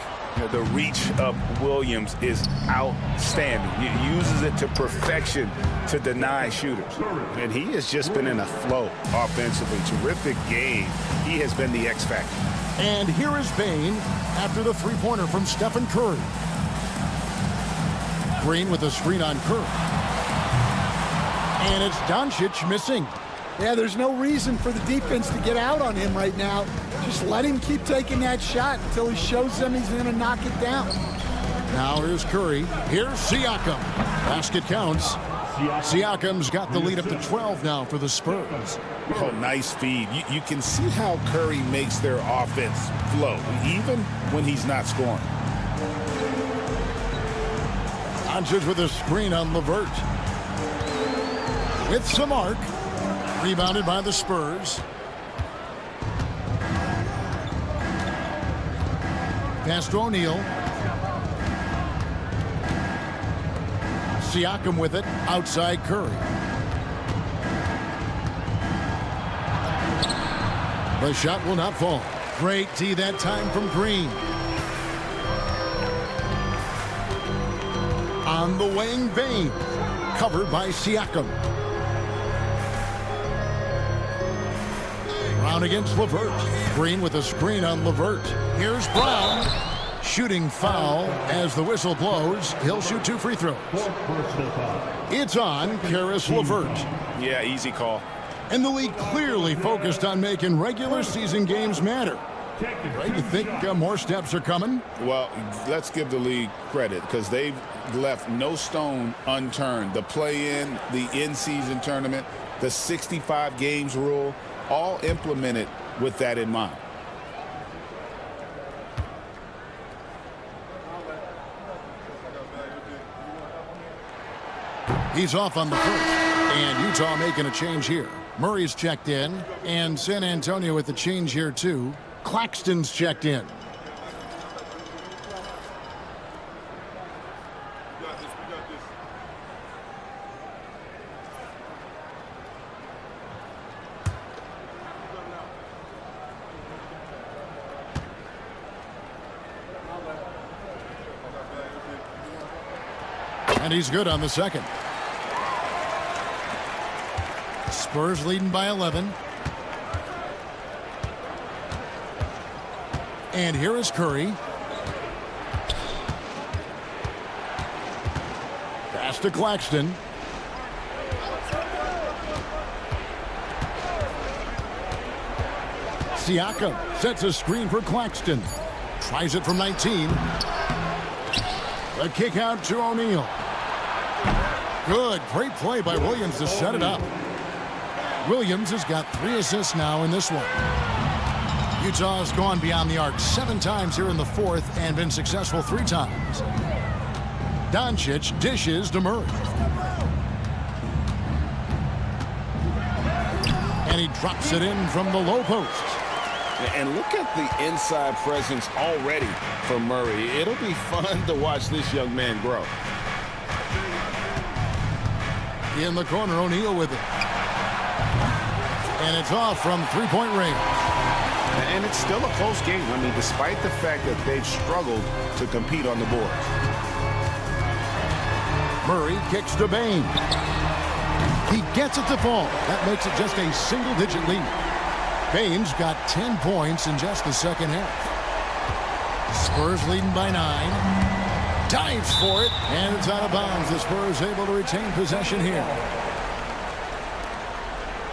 The reach of Williams is outstanding. He uses it to perfection to deny shooters. And he has just been in a flow offensively. Terrific game. He has been the X factor. And here is Bane after the three-pointer from Stephen Curry. Green with a screen on Curry. And it's Doncic missing. Yeah, there's no reason for the defense to get out on him right now. Just let him keep taking that shot until he shows them he's going to knock it down. Now here's Curry. Here's Siakam. Basket counts. Siakam's got the lead up to 12 now for the Spurs. Oh, nice feed. You can see how Curry makes their offense flow, even when he's not scoring. Doncic with a screen on LeVert. With some arc. Rebounded by the Spurs. Pass to O'Neal. Siakam with it. Outside Curry. The shot will not fall. Great D that time from Green. On the wing, Bane. Covered by Siakam. Brown against LeVert. Green with a screen on LeVert. Here's Brown. Shooting foul as the whistle blows. He'll shoot 2 free throws. It's on Caris LeVert. Yeah, easy call. And the league clearly focused on making regular season games matter. Right, you think more steps are coming? Well, let's give the league credit because they've left no stone unturned. The play-in, the in-season tournament, the 65 games rule, all implemented with that in mind. He's off on the first, and Utah making a change here. Murray's checked in, and San Antonio with the change here too. Claxton's checked in. And he's good on the second. Spurs leading by 11. And here is Curry. Pass to Claxton. Siakam sets a screen for Claxton. Tries it from 19. A kick out to O'Neal. Good, great play by Williams to set it up. Williams has got 3 assists now in this one. Utah has gone beyond the arc 7 times here in the fourth and been successful 3 times. Doncic dishes to Murray. And he drops it in from the low post. And look at the inside presence already for Murray. It'll be fun to watch this young man grow. In the corner, O'Neal with it. And it's off from 3-point range. And it's still a close game. I mean, despite the fact that they've struggled to compete on the boards. Murray kicks to Bain. He gets it to fall. That makes it just a single-digit lead. Bain's got 10 points in just the second half. Spurs leading by 9. Dives for it, and it's out of bounds. The Spurs able to retain possession here.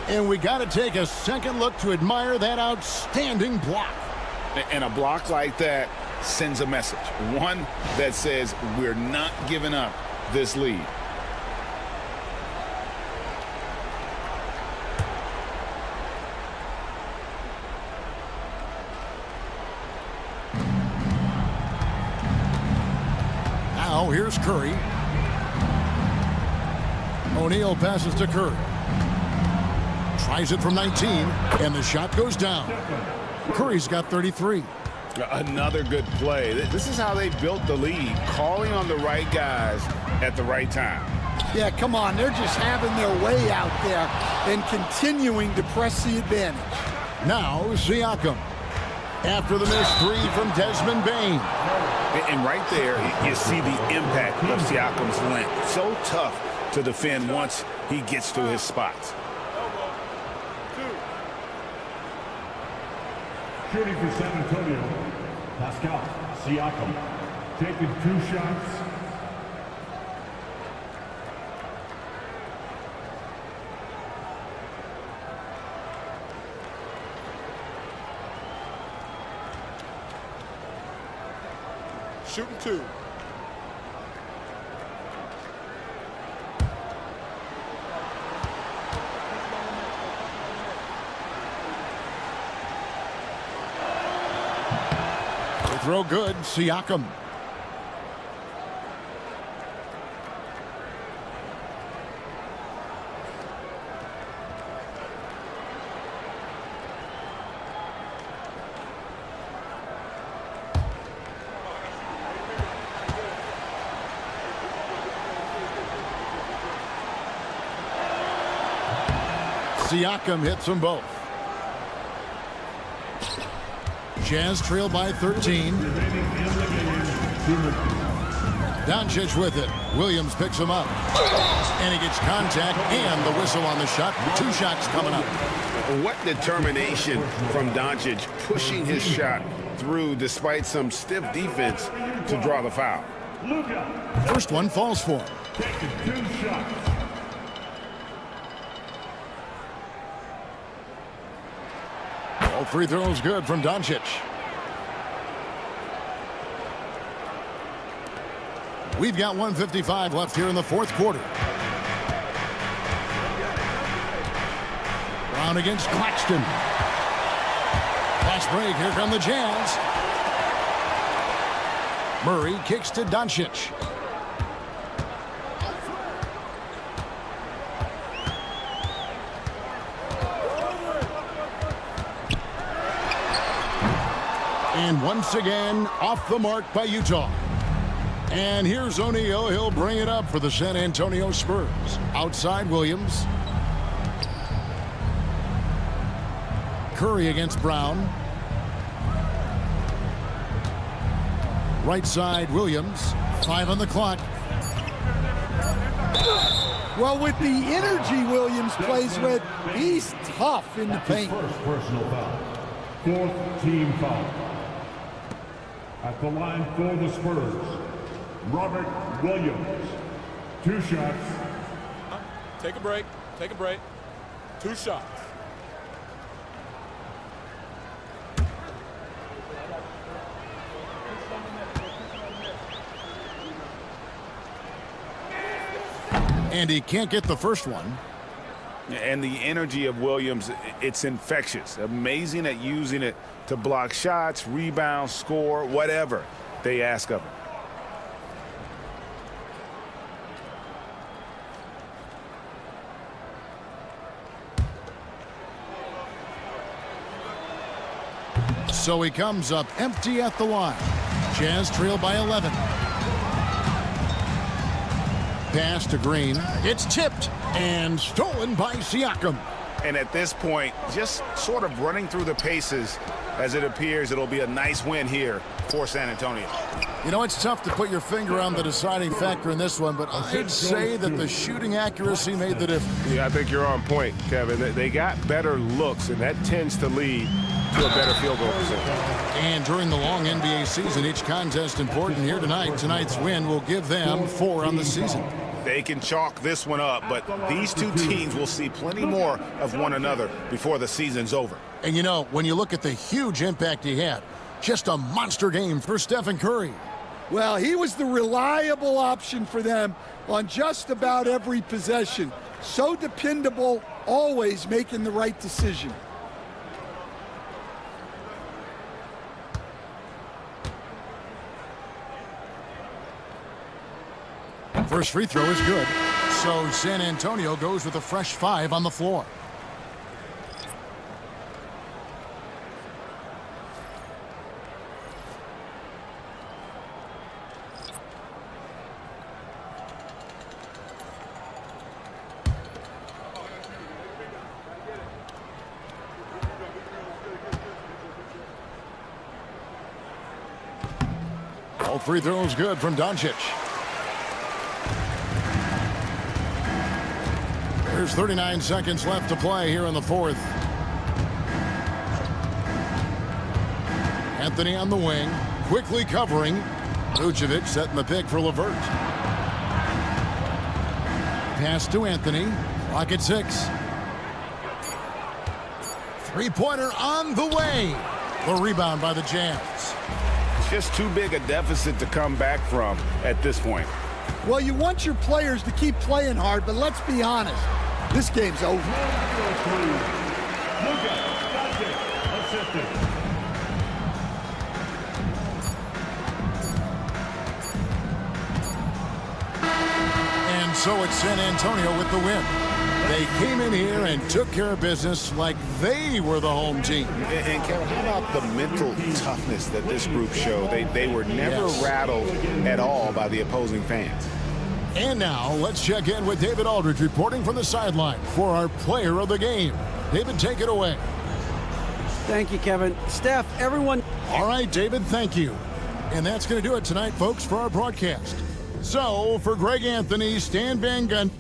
And we got to take a second look to admire that outstanding block. And a block like that sends a message. One that says we're not giving up this lead. Now here's Curry. O'Neal passes to Curry. Tries it from 19, and the shot goes down. Curry's got 33. Another good play. This is how they built the lead, calling on the right guys at the right time. Yeah, come on. They're just having their way out there and continuing to press the advantage. Now Siakam. After the missed 3 from Desmond Bain. And right there, you see the impact of Siakam's length. So tough to defend once he gets to his spots. Shooting for San Antonio, Pascal Siakam. Taking 2 shots. Shooting 2. Throw good, Siakam. Siakam hits them both. Jazz trail by 13. Doncic with it. Williams picks him up. And he gets contact and the whistle on the shot. 2 shots coming up. What determination from Doncic, pushing his shot through despite some stiff defense to draw the foul. First one falls for him. Taking 2 shots. All free throws good from Doncic. We've got 1:55 left here in the fourth quarter. Brown against Claxton. Fast break. Here come the Jazz. Murray kicks to Doncic. And once again, off the mark by Utah. And here's O'Neal. He'll bring it up for the San Antonio Spurs. Outside Williams. Curry against Brown. Right side Williams. 5 on the clock. Well, with the energy Williams plays with, he's tough in the paint. First personal foul. Fourth team foul. At the line for the Spurs, Robert Williams. 2 shots. Take a break. Take a break. 2 shots. And he can't get the first one. And the energy of Williams, it's infectious. Amazing at using it to block shots, rebound, score, whatever they ask of him. So he comes up empty at the line. Jazz trail by 11. Pass to Green. It's tipped and stolen by Siakam. And at this point, just sort of running through the paces as it appears it'll be a nice win here for San Antonio. You know, it's tough to put your finger on the deciding factor in this one, but I'd say that the shooting accuracy made the difference. Yeah, I think you're on point, Kevin. They got better looks, and that tends to lead to a better field goal percentage. And during the long NBA season, each contest important here tonight. Tonight's win will give them 4 on the season. They can chalk this one up, but these two teams will see plenty more of one another before the season's over. And you know, when you look at the huge impact he had, just a monster game for Stephen Curry. Well, he was the reliable option for them on just about every possession. So dependable, always making the right decision. First free throw is good. So San Antonio goes with a fresh 5 on the floor. All free throws good from Doncic. There's 39 seconds left to play here in the fourth. Anthony on the wing, quickly covering. Vucevic setting the pick for LeVert. Pass to Anthony. Clock at 6. Three-pointer on the way. The rebound by the Jazz. Just too big a deficit to come back from at this point. Well, you want your players to keep playing hard, but let's be honest. This game's over. And so it's San Antonio with the win. They came in here and took care of business like they were the home team. And Kevin, how about the mental toughness that this group showed? They were never rattled at all by the opposing fans. And now let's check in with David Aldridge reporting from the sideline for our player of the game. David, take it away. Thank you, Kevin. Steph, everyone. All right, David, thank you. And that's going to do it tonight, folks, for our broadcast. So, for Greg Anthony, Stan Van Gundy,